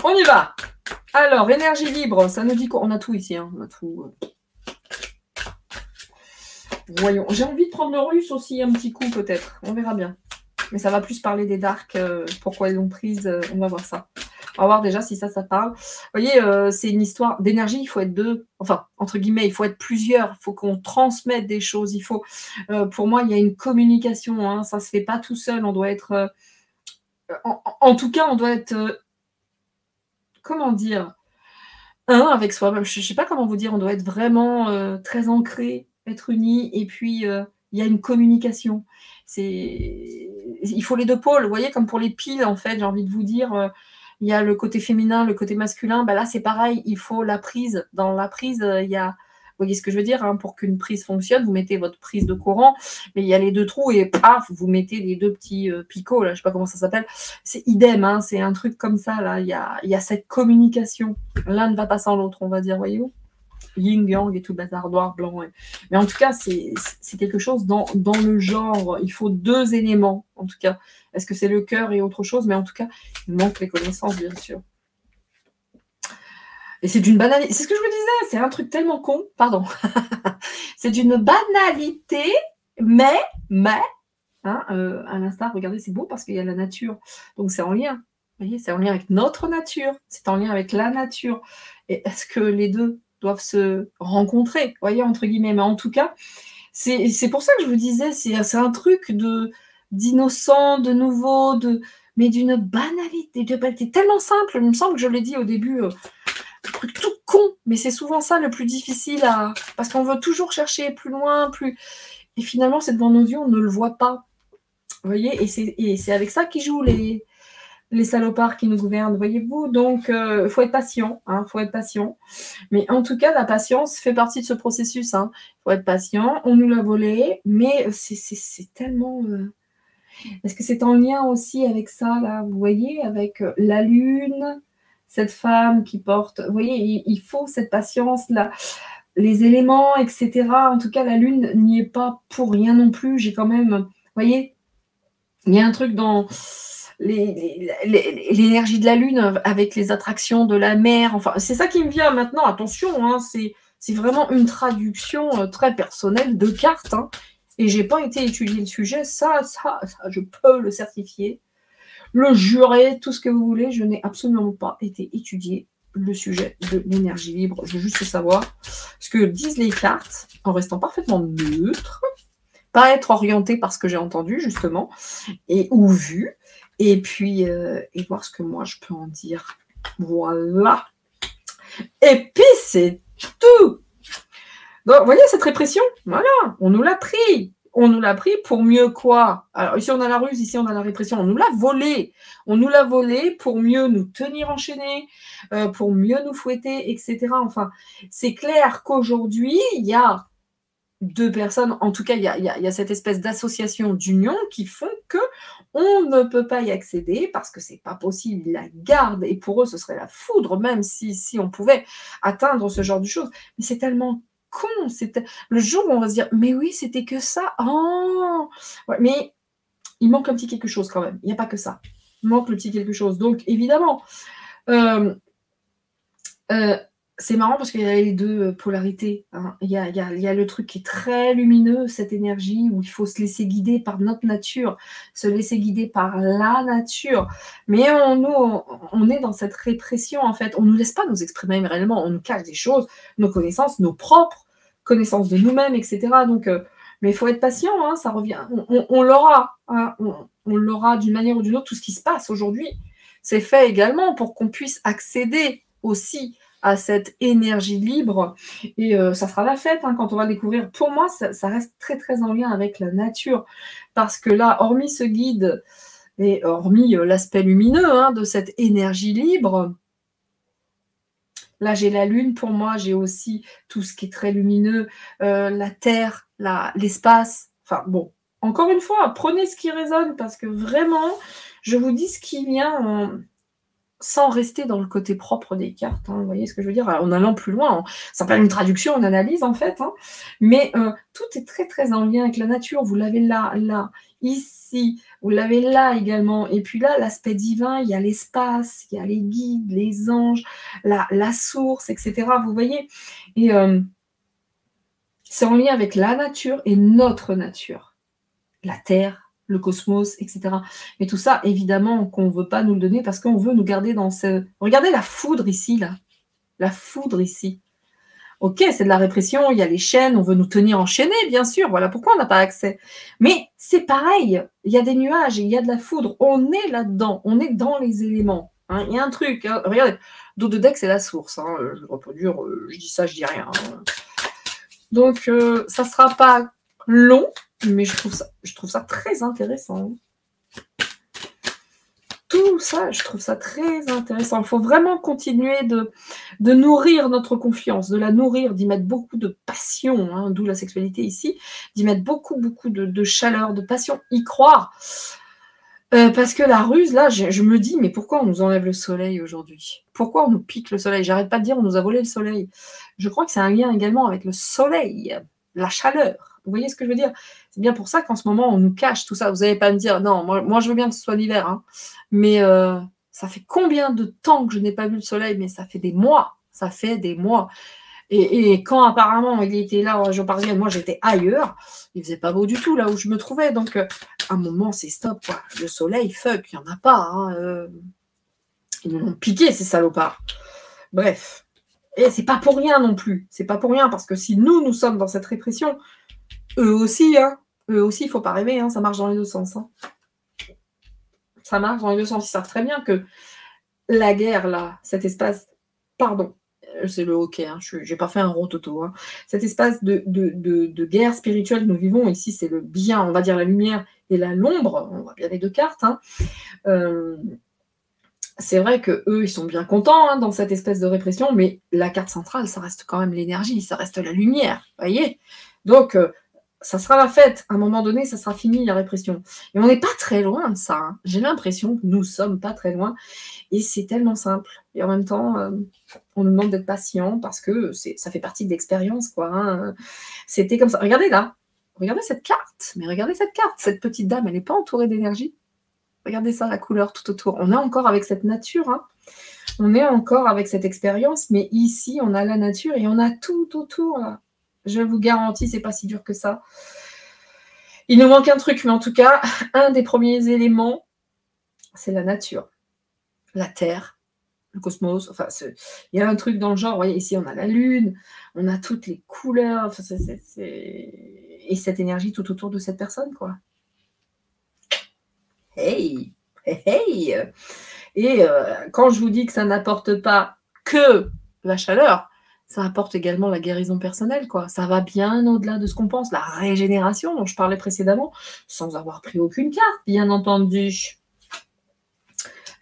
[SPEAKER 1] On y va. Alors, énergie libre, ça nous dit quoi? On a tout ici, hein. On a tout. Voyons. J'ai envie de prendre le russe aussi un petit coup, peut-être. On verra bien. Mais ça va plus parler des darks. Pourquoi ils l'ont prise. On va voir ça. On va voir déjà si ça parle. Vous voyez, c'est une histoire d'énergie. Il faut être deux. Enfin, entre guillemets, il faut être plusieurs. Il faut qu'on transmette des choses. Il faut. Pour moi, il y a une communication. Hein. Ça ne se fait pas tout seul. On doit être. En tout cas, on doit être. Comment dire? Avec soi-même. Je ne sais pas comment vous dire. On doit être vraiment très ancré, être unis. Et puis, il y a une communication. Il faut les deux pôles. Vous voyez, comme pour les piles, en fait, j'ai envie de vous dire. Il y a le côté féminin, le côté masculin. Là, c'est pareil. Il faut la prise. Dans la prise, il y a... Vous voyez ce que je veux dire hein, pour qu'une prise fonctionne, vous mettez votre prise de courant, mais il y a les deux trous et paf, vous mettez les deux petits picots. Là, je ne sais pas comment ça s'appelle. C'est idem. Hein, c'est un truc comme ça. Là, il y a cette communication. L'un ne va pas sans l'autre, on va dire. Voyez-vous yin, yang et tout le bazar, noir, blanc. Ouais. Mais en tout cas, c'est quelque chose dans le genre. Il faut deux éléments, en tout cas. Est-ce que c'est le cœur et autre chose? Mais en tout cas, il manque les connaissances, bien sûr. Et c'est d'une banalité. C'est ce que je vous disais. C'est un truc tellement con. Pardon. C'est d'une banalité, mais hein, à l'instar, regardez, c'est beau parce qu'il y a la nature. Donc, c'est en lien. Vous voyez, c'est en lien avec notre nature. C'est en lien avec la nature. Et est-ce que les deux doivent se rencontrer, vous voyez, entre guillemets. Mais en tout cas, c'est pour ça que je vous disais, c'est un truc d'innocent, de nouveau, mais d'une banalité, tellement simple. Il me semble que je l'ai dit au début, un truc tout con, mais c'est souvent ça le plus difficile parce qu'on veut toujours chercher plus loin, et finalement, c'est devant nos yeux, on ne le voit pas. Vous voyez, et c'est avec ça qu'ils jouent les salopards qui nous gouvernent, voyez-vous. Donc, il faut être patient, hein, faut être patient. Mais en tout cas, la patience fait partie de ce processus. Il faut être patient, on nous l'a volé, mais c'est tellement... Parce que c'est en lien aussi avec ça, là, vous voyez, avec la lune, cette femme qui porte... Vous voyez, il faut cette patience-là. Les éléments, etc. En tout cas, la lune n'y est pas pour rien non plus. J'ai quand même... Vous voyez, il y a un truc dans... l'énergie de la lune avec les attractions de la mer, enfin c'est ça qui me vient maintenant, attention, hein, c'est vraiment une traduction très personnelle de cartes, hein, et j'ai pas été étudier le sujet, ça je peux le certifier, le jurer, tout ce que vous voulez, je n'ai absolument pas été étudier le sujet de l'énergie libre, je veux juste savoir ce que disent les cartes en restant parfaitement neutre, pas être orienté par ce que j'ai entendu justement ou vu, et puis et voir ce que moi je peux en dire. Voilà. Et puis c'est tout. Donc vous voyez cette répression, voilà, on nous l'a pris. On nous l'a pris pour mieux quoi? Alors ici on a la ruse, ici on a la répression. On nous l'a volé. On nous l'a volé pour mieux nous tenir enchaînés, pour mieux nous fouetter, etc. Enfin, c'est clair qu'aujourd'hui il y a deux personnes, en tout cas, il y a cette espèce d'association d'union qui font que on ne peut pas y accéder parce que c'est pas possible, ils la gardent et pour eux, ce serait la foudre, même si on pouvait atteindre ce genre de choses. Mais c'est tellement con, le jour où on va se dire, mais oui, c'était que ça, oh ouais, mais il manque un petit quelque chose quand même, il n'y a pas que ça, il manque le petit quelque chose. Donc, évidemment, c'est marrant parce qu'il y a les deux polarités, hein. Il y a le truc qui est très lumineux, cette énergie où il faut se laisser guider par notre nature, se laisser guider par la nature. Mais on est dans cette répression, en fait. On ne nous laisse pas nous exprimer réellement. On nous cache des choses, nos connaissances, nos propres connaissances de nous-mêmes, etc. Donc, mais il faut être patient, hein, ça revient. On l'aura, hein, on l'aura d'une manière ou d'une autre. Tout ce qui se passe aujourd'hui, c'est fait également pour qu'on puisse accéder aussi à cette énergie libre. Et ça sera la fête, hein, quand on va découvrir. Pour moi, ça reste très, très en lien avec la nature. Parce que là, hormis ce guide, et hormis l'aspect lumineux, hein, de cette énergie libre, là, j'ai la lune pour moi, j'ai aussi tout ce qui est très lumineux, la terre, l'espace. Enfin bon, encore une fois, prenez ce qui résonne parce que vraiment, je vous dis ce qui vient sans rester dans le côté propre des cartes, hein, vous voyez ce que je veux dire, en allant plus loin. Ça s'appelle une traduction, une analyse en fait, hein, mais tout est très très en lien avec la nature. Vous l'avez là, là, ici, vous l'avez là également. Et puis là, l'aspect divin, il y a l'espace, il y a les guides, les anges, la source, etc. Vous voyez. Et c'est en lien avec la nature et notre nature. La terre, le cosmos, etc. Mais tout ça, évidemment, qu'on ne veut pas nous le donner parce qu'on veut nous garder dans ce... Regardez la foudre ici, là. La foudre ici. Ok, c'est de la répression, il y a les chaînes, on veut nous tenir enchaînés, bien sûr. Voilà pourquoi on n'a pas accès. Mais c'est pareil, il y a des nuages, il y a de la foudre. On est là-dedans, on est dans les éléments. Hein. Il y a un truc, hein. Regardez, dos de deck, c'est la source. Hein. Je vais pas dire, je dis ça, je dis rien. Hein. Donc, ça ne sera pas long, mais je trouve ça très intéressant. Tout ça, je trouve ça très intéressant. Il faut vraiment continuer de nourrir notre confiance, de la nourrir, d'y mettre beaucoup de passion, hein, d'où la sexualité ici, d'y mettre beaucoup, beaucoup de chaleur, de passion, y croire. Parce que la ruse, là, je me dis, mais pourquoi on nous enlève le soleil aujourd'hui? Pourquoi on nous pique le soleil? J'arrête pas de dire, on nous a volé le soleil. Je crois que c'est un lien également avec le soleil, la chaleur. Vous voyez ce que je veux dire? C'est bien pour ça qu'en ce moment, on nous cache tout ça. Vous n'allez pas me dire, non, moi je veux bien que ce soit l'hiver, hein, mais ça fait combien de temps que je n'ai pas vu le soleil? Mais ça fait des mois, ça fait des mois. Et quand apparemment il était là en région parisienne, moi j'étais ailleurs, il faisait pas beau du tout là où je me trouvais. Donc à un moment c'est stop, quoi. Le soleil, fuck, il n'y en a pas. Hein, ils nous l'ont piqué ces salopards. Bref. Et c'est pas pour rien non plus. C'est pas pour rien parce que si nous sommes dans cette répression, eux aussi, il faut pas rêver, hein, ça marche dans les deux sens. Hein. Ça marche dans les deux sens. Ils savent très bien que la guerre là, cet espace, pardon. C'est le hockey, hein. Je n'ai pas fait un rototo. Hein. Cet espace de guerre spirituelle que nous vivons, ici, c'est le bien, on va dire la lumière et l'ombre, on voit bien les deux cartes. Hein. C'est vrai qu'eux, ils sont bien contents hein, dans cette espèce de répression, mais la carte centrale, ça reste quand même l'énergie, ça reste la lumière, vous voyez. Donc, ça sera la fête. À un moment donné, ça sera fini, la répression. Et on n'est pas très loin de ça. Hein. J'ai l'impression que nous ne sommes pas très loin. Et c'est tellement simple. Et en même temps, on nous demande d'être patient parce que ça fait partie de l'expérience, quoi. Hein. C'était comme ça. Regardez là. Regardez cette carte. Mais regardez cette carte. Cette petite dame, elle n'est pas entourée d'énergie. Regardez ça, la couleur tout autour. On est encore avec cette nature. Hein. On est encore avec cette expérience. Mais ici, on a la nature et on a tout autour, là. Je vous garantis, c'est pas si dur que ça. Il nous manque un truc, mais en tout cas, un des premiers éléments, c'est la nature. La Terre, le cosmos, enfin, il y a un truc dans le genre, vous voyez, ici on a la Lune, on a toutes les couleurs, enfin, et cette énergie tout autour de cette personne, quoi. Hey, hey, hey. Et quand je vous dis que ça n'apporte pas que la chaleur, ça apporte également la guérison personnelle, quoi. Ça va bien au-delà de ce qu'on pense, la régénération dont je parlais précédemment, sans avoir pris aucune carte, bien entendu.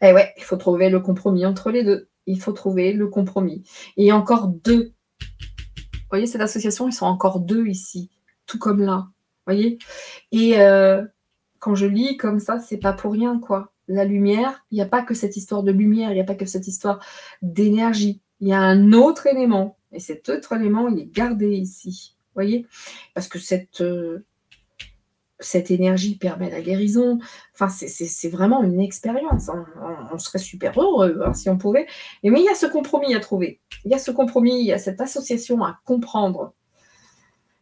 [SPEAKER 1] Eh ouais, il faut trouver le compromis entre les deux. Il faut trouver le compromis. Et encore deux. Vous voyez, cette association, ils sont encore deux ici, tout comme là. Vous voyez? Et quand je lis comme ça, c'est pas pour rien, quoi. La lumière, il n'y a pas que cette histoire de lumière, il n'y a pas que cette histoire d'énergie. Il y a un autre élément. Et cet autre élément, il est gardé ici. Vous voyez? Parce que cette Cette énergie permet la guérison. Enfin, c'est vraiment une expérience. On serait super heureux hein, si on pouvait. Mais il y a ce compromis à trouver. Il y a ce compromis, il y a cette association à comprendre.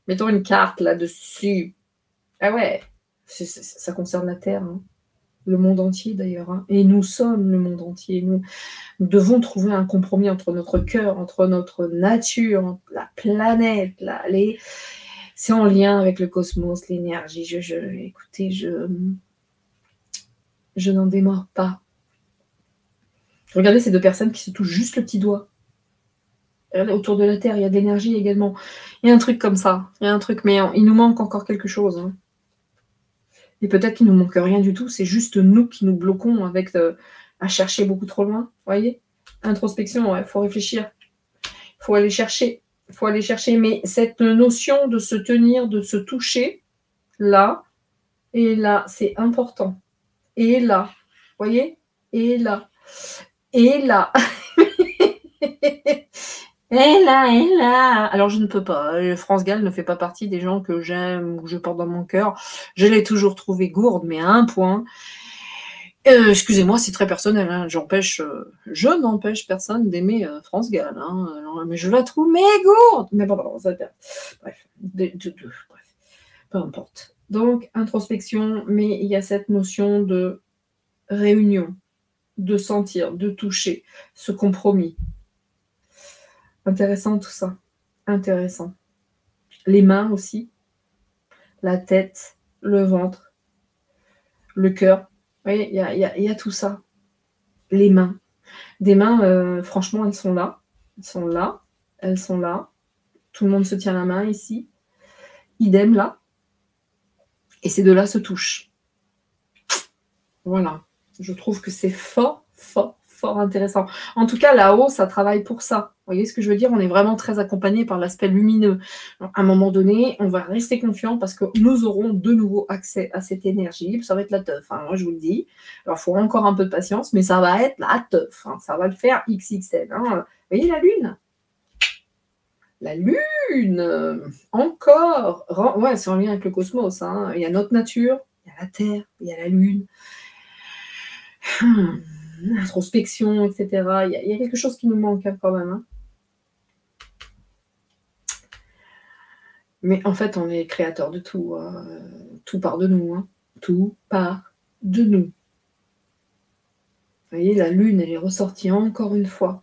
[SPEAKER 1] Mettons une carte là-dessus. Ah ouais, ça concerne la Terre, hein. Le monde entier d'ailleurs. Hein. Et nous sommes le monde entier. Nous devons trouver un compromis entre notre cœur, entre notre nature, la planète, c'est en lien avec le cosmos, l'énergie. Écoutez, je n'en démords pas. Regardez ces deux personnes qui se touchent juste le petit doigt. Autour de la Terre, il y a de l'énergie également. Il y a un truc comme ça. Il y a un truc, mais il nous manque encore quelque chose. Hein. Et peut-être qu'il ne nous manque rien du tout. C'est juste nous qui nous bloquons avec à chercher beaucoup trop loin. Vous voyez ? Introspection, il faut réfléchir. Il faut aller chercher. Il faut aller chercher. Mais cette notion de se tenir, de se toucher, là, et là, c'est important. Et là, vous voyez ? Et là. Et là. Et là. Alors, je ne peux pas. France Gall ne fait pas partie des gens que j'aime ou que je porte dans mon cœur. Je l'ai toujours trouvée gourde, mais à un point. Excusez-moi, c'est très personnel. Hein. Je n'empêche personne d'aimer France Gall. Hein. Alors, mais je la trouve gourde. Mais bon, ça bref. Bref. Peu importe. Donc, introspection, mais il y a cette notion de réunion, de sentir, de toucher, ce compromis. Intéressant tout ça. Intéressant. Les mains aussi. La tête, le ventre, le cœur. Vous voyez, il y a tout ça. Les mains. Des mains, franchement, elles sont là. Elles sont là. Elles sont là. Tout le monde se tient la main ici. Idem là. Et ces deux-là se touchent. Voilà. Je trouve que c'est fort intéressant. En tout cas, là-haut, ça travaille pour ça. Vous voyez ce que je veux dire ? On est vraiment très accompagné par l'aspect lumineux. Donc, à un moment donné, on va rester confiant parce que nous aurons de nouveau accès à cette énergie. Ça va être la teuf, hein, moi je vous le dis. Alors, il faut encore un peu de patience, mais ça va être la teuf. Hein. Ça va le faire XXL. Hein. Vous voyez la Lune ? La Lune encore. Ouais, c'est en lien avec le cosmos. Hein. Il y a notre nature, il y a la Terre, il y a la Lune. Introspection, etc. Il y a quelque chose qui nous manque hein, quand même. Hein. Mais en fait, on est créateur de tout. Tout part de nous. Hein. Tout part de nous. Vous voyez, la Lune, elle est ressortie encore une fois.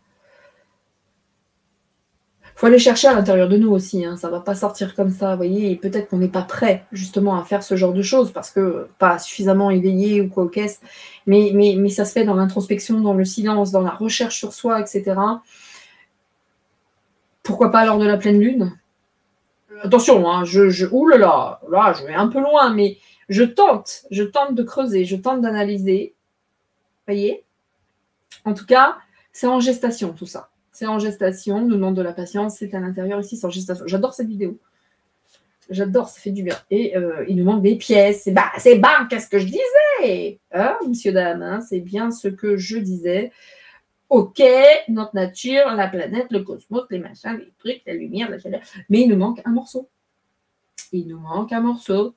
[SPEAKER 1] Il faut aller chercher à l'intérieur de nous aussi. Hein. Ça ne va pas sortir comme ça. Vous voyez, et peut-être qu'on n'est pas prêt justement à faire ce genre de choses parce que pas suffisamment éveillé ou quoi qu'est-ce. Mais ça se fait dans l'introspection, dans le silence, dans la recherche sur soi, etc. Pourquoi pas lors de la pleine lune ? Attention, hein, oulala, là, je vais un peu loin, mais je tente de creuser, je tente d'analyser. Vous voyez ? En tout cas, c'est en gestation tout ça. C'est en gestation, nous demande de la patience, c'est à l'intérieur ici, c'est en gestation. J'adore cette vidéo. J'adore, ça fait du bien. Et il nous manque des pièces. C'est qu'est-ce que je disais hein, monsieur, dame, hein, c'est bien ce que je disais. Ok, notre nature, la planète, le cosmos, les machins, les trucs, la lumière, la chaleur. Mais il nous manque un morceau. Il nous manque un morceau.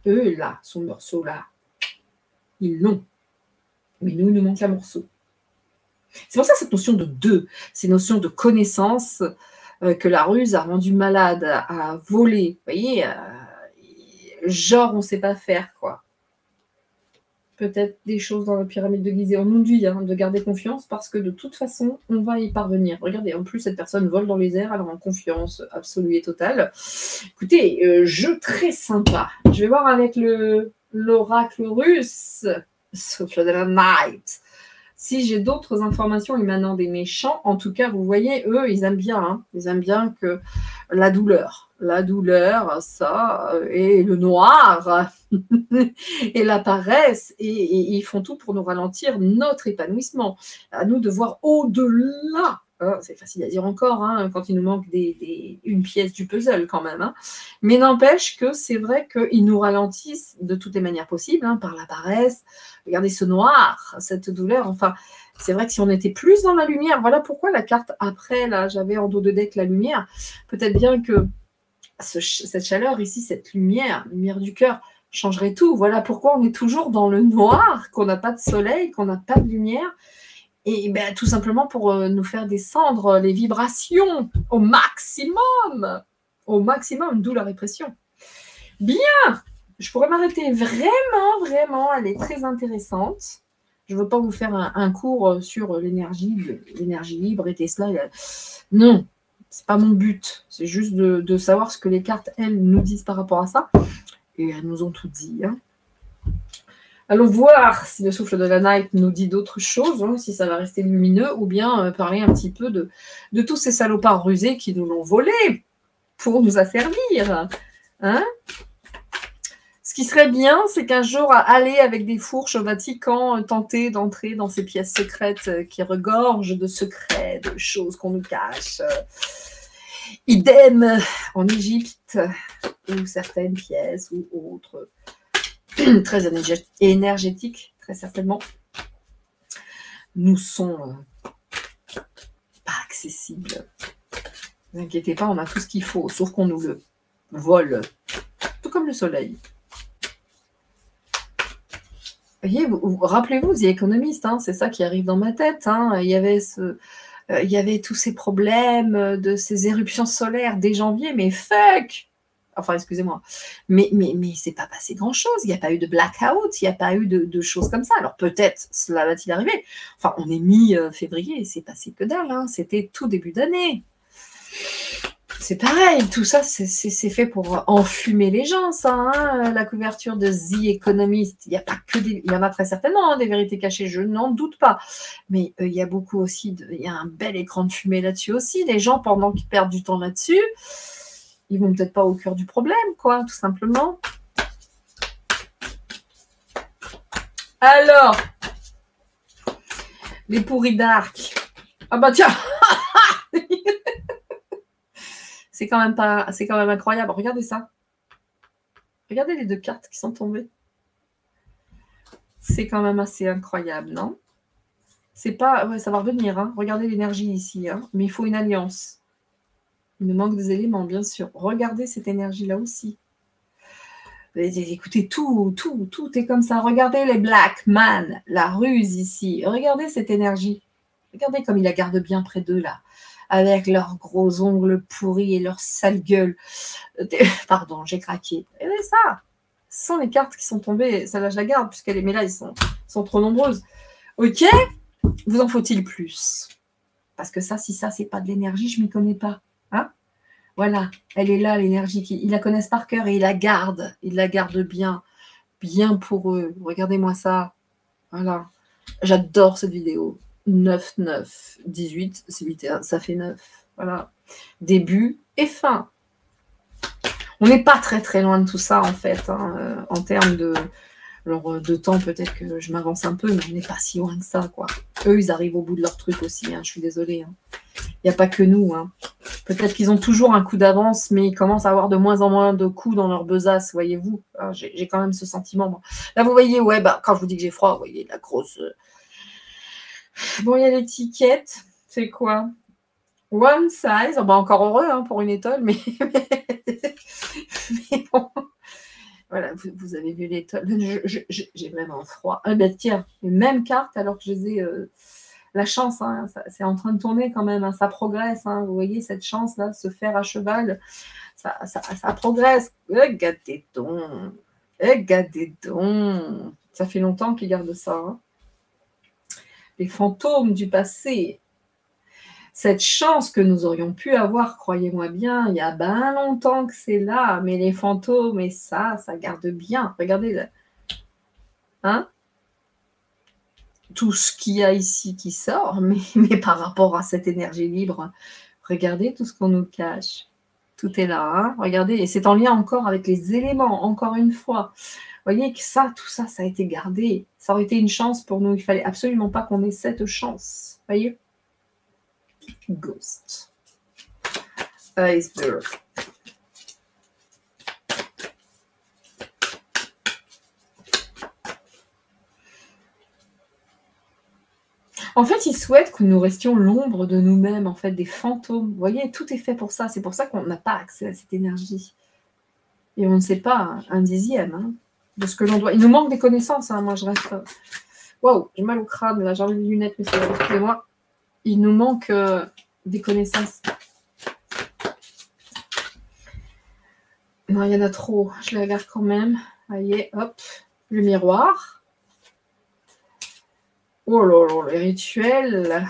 [SPEAKER 1] Eux, là, son morceau-là, ils l'ont. Mais nous, il nous manque un morceau. C'est pour ça cette notion de deux, ces notions de connaissance que la ruse a rendu malade, a volé. Vous voyez, genre on ne sait pas faire, quoi. Peut-être des choses dans la pyramide de Gizeh. On nous dit de garder confiance parce que de toute façon, on va y parvenir. Regardez, en plus, cette personne vole dans les airs, alors en confiance absolue et totale. Écoutez, jeu très sympa. Je vais voir avec l'oracle russe, Souffle de la Night. Si j'ai d'autres informations émanant des méchants, en tout cas, vous voyez, eux, ils aiment bien. Hein, ils aiment bien que la douleur, ça, et le noir, et la paresse, et ils font tout pour nous ralentir notre épanouissement. À nous de voir au-delà. Hein, c'est facile à dire encore, hein, quand il nous manque une pièce du puzzle quand même. Hein. Mais n'empêche que c'est vrai qu'ils nous ralentissent de toutes les manières possibles, hein, par la paresse. Regardez ce noir, cette douleur. Enfin, c'est vrai que si on était plus dans la lumière, voilà pourquoi la carte après, là, j'avais en dos de deck la lumière. Peut-être bien que cette chaleur ici, cette lumière du cœur, changerait tout. Voilà pourquoi on est toujours dans le noir, qu'on n'a pas de soleil, qu'on n'a pas de lumière. Et ben, tout simplement pour nous faire descendre les vibrations au maximum. Au maximum, d'où la répression. Bien, je pourrais m'arrêter vraiment, vraiment. Elle est très intéressante. Je ne veux pas vous faire un cours sur l'énergie libre et Tesla. Non, ce n'est pas mon but. C'est juste de savoir ce que les cartes, elles, nous disent par rapport à ça. Et elles nous ont tout dit. Hein. Allons voir si le souffle de la Night nous dit d'autres choses, hein, si ça va rester lumineux, ou bien parler un petit peu de tous ces salopards rusés qui nous l'ont volé pour nous asservir. Hein. Ce qui serait bien, c'est qu'un jour, aller avec des fourches au Vatican, tenter d'entrer dans ces pièces secrètes qui regorgent de secrets, de choses qu'on nous cache. Idem en Égypte, ou certaines pièces, ou autres. Très énergétiques, très certainement, nous sont pas accessibles. Ne vous inquiétez pas, on a tout ce qu'il faut, sauf qu'on nous le vole, tout comme le soleil. Voyez, rappelez-vous, The Economist, hein, c'est ça qui arrive dans ma tête. Hein, il y avait tous ces problèmes de ces éruptions solaires dès janvier, mais fuck! Enfin, excusez-moi, mais c'est pas passé grand-chose. Il n'y a pas eu de blackout, il n'y a pas eu de choses comme ça. Alors peut-être cela va-t-il arriver. Enfin, on est mi-février, c'est passé que dalle. Hein. C'était tout début d'année. C'est pareil, tout ça, c'est fait pour enfumer les gens, ça. Hein. La couverture de The Economist, il y en a très certainement des vérités cachées, je n'en doute pas. Mais il y a beaucoup aussi, il y a un bel écran de fumée là-dessus aussi. Les gens, pendant qu'ils perdent du temps là-dessus, ils vont peut-être pas au cœur du problème, quoi, tout simplement. Alors, les pourris d'arc. Ah bah tiens, c'est quand même incroyable. Regardez ça. Regardez les deux cartes qui sont tombées. C'est quand même assez incroyable, non? C'est pas, ouais, ça va revenir. Hein. Regardez l'énergie ici, hein. Mais il faut une alliance. Il nous manque des éléments, bien sûr. Regardez cette énergie-là aussi. Écoutez, tout est comme ça. Regardez les Black Man, la ruse ici. Regardez cette énergie. Regardez comme ils la gardent bien près d'eux, là. Avec leurs gros ongles pourris et leur sale gueule. Pardon, j'ai craqué. Et ça, ce sont les cartes qui sont tombées. Celle-là, je la garde, puisqu'elle est... Mais là, ils sont trop nombreuses. Ok, vous en faut-il plus? Parce que ça, si ça, c'est pas de l'énergie, je m'y connais pas. Hein? Voilà, elle est là, l'énergie. Ils la connaissent par cœur et ils la gardent. Ils la gardent bien, bien pour eux. Regardez-moi ça. Voilà. J'adore cette vidéo. 9, 9, 18, c'est 8, ça fait 9. Voilà. Début et fin. On n'est pas très très loin de tout ça, en fait. Hein, en termes de temps, peut-être que je m'avance un peu, mais on n'est pas si loin que ça, quoi. Eux, ils arrivent au bout de leur truc aussi. Hein, je suis désolée. Hein. Il n'y a pas que nous. Hein. Peut-être qu'ils ont toujours un coup d'avance, mais ils commencent à avoir de moins en moins de coups dans leur besace, voyez-vous. J'ai quand même ce sentiment. Moi. Là, vous voyez, ouais, bah, quand je vous dis que j'ai froid, vous voyez la grosse... Bon, il y a l'étiquette. C'est quoi? One size. Oh, bah, encore heureux hein, pour une étoile, mais bon. Voilà, vous avez vu l'étoile. J'ai vraiment froid. Ah, ben, tiens, les mêmes cartes alors que je les ai... La chance, hein, c'est en train de tourner quand même, hein, ça progresse. Hein, vous voyez cette chance-là, ce fer à cheval, ça progresse. Regardez donc. Ça fait longtemps qu'ils gardent ça. Hein. Les fantômes du passé. Cette chance que nous aurions pu avoir, croyez-moi bien, il y a bien longtemps que c'est là, mais les fantômes et ça garde bien. Regardez là. Hein? Tout ce qu'il y a ici qui sort, mais par rapport à cette énergie libre, regardez tout ce qu'on nous cache. Tout est là, hein. Regardez, et c'est en lien encore avec les éléments, encore une fois. Vous voyez que ça, tout ça, ça a été gardé. Ça aurait été une chance pour nous. Il ne fallait absolument pas qu'on ait cette chance. Vous voyez? Ghost. Iceberg. En fait, ils souhaitent que nous restions l'ombre de nous-mêmes, en fait, des fantômes. Vous voyez, tout est fait pour ça. C'est pour ça qu'on n'a pas accès à cette énergie. Et on ne sait pas un dixième. Hein. de ce que l'on doit. Il nous manque des connaissances, hein. Moi je reste... Waouh, j'ai mal au crâne, là, j'ai enlevé les lunettes, mais excusez-moi. Il nous manque des connaissances. Non, il y en a trop. Je les regarde quand même. Voyez, hop, le miroir. Oh là là, les rituels.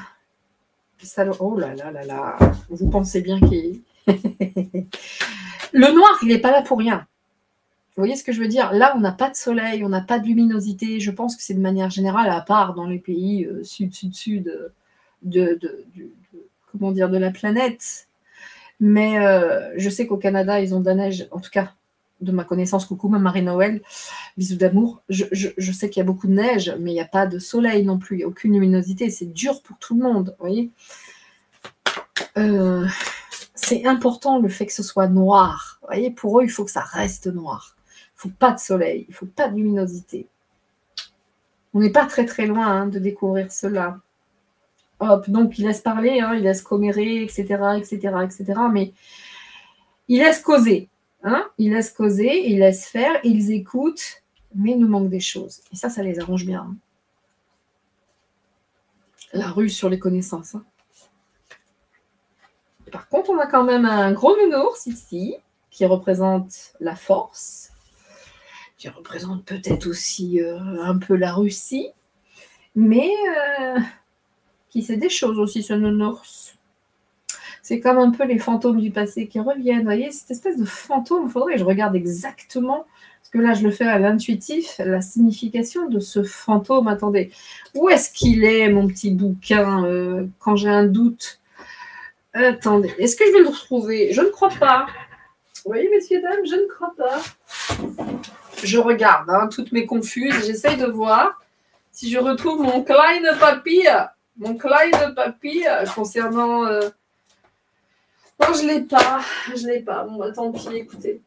[SPEAKER 1] Oh là là là là. Vous pensez bien qu'il... Le noir, il n'est pas là pour rien. Vous voyez ce que je veux dire? Là, on n'a pas de soleil, on n'a pas de luminosité. Je pense que c'est de manière générale, à part dans les pays sud-sud-sud comment dire, de la planète. Mais je sais qu'au Canada, ils ont de la neige, en tout cas, de ma connaissance. Coucou, ma Marie-Noël, bisous d'amour. Je sais qu'il y a beaucoup de neige, mais il n'y a pas de soleil non plus, il n'y a aucune luminosité. C'est dur pour tout le monde, vous voyez. C'est important le fait que ce soit noir. Vous voyez, pour eux, il faut que ça reste noir. Il ne faut pas de soleil, il ne faut pas de luminosité. On n'est pas très très loin hein, de découvrir cela. Hop, donc il laisse parler, hein, il laisse commérer, etc., etc., etc. Mais il laisse causer. Hein, il laisse causer, il laisse faire, ils écoutent, mais il nous manque des choses. Et ça les arrange bien. Hein. La rue sur les connaissances. Hein. Par contre, on a quand même un gros nounours ici, qui représente la force, qui représente peut-être aussi un peu la Russie, mais qui sait des choses aussi, ce nounours. C'est comme un peu les fantômes du passé qui reviennent. Vous voyez, cette espèce de fantôme, il faudrait que je regarde exactement, parce que là, je le fais à l'intuitif, la signification de ce fantôme. Attendez, où est-ce qu'il est, mon petit bouquin, quand j'ai un doute? Attendez, est-ce que je vais le retrouver? Je ne crois pas. Vous voyez, messieurs, dames, je ne crois pas. Je regarde, hein, toutes mes confuses. J'essaye de voir si je retrouve mon klein papier. Mon klein papier concernant... Non, je ne l'ai pas. Je ne l'ai pas. Bon, bah, tant pis, écoutez.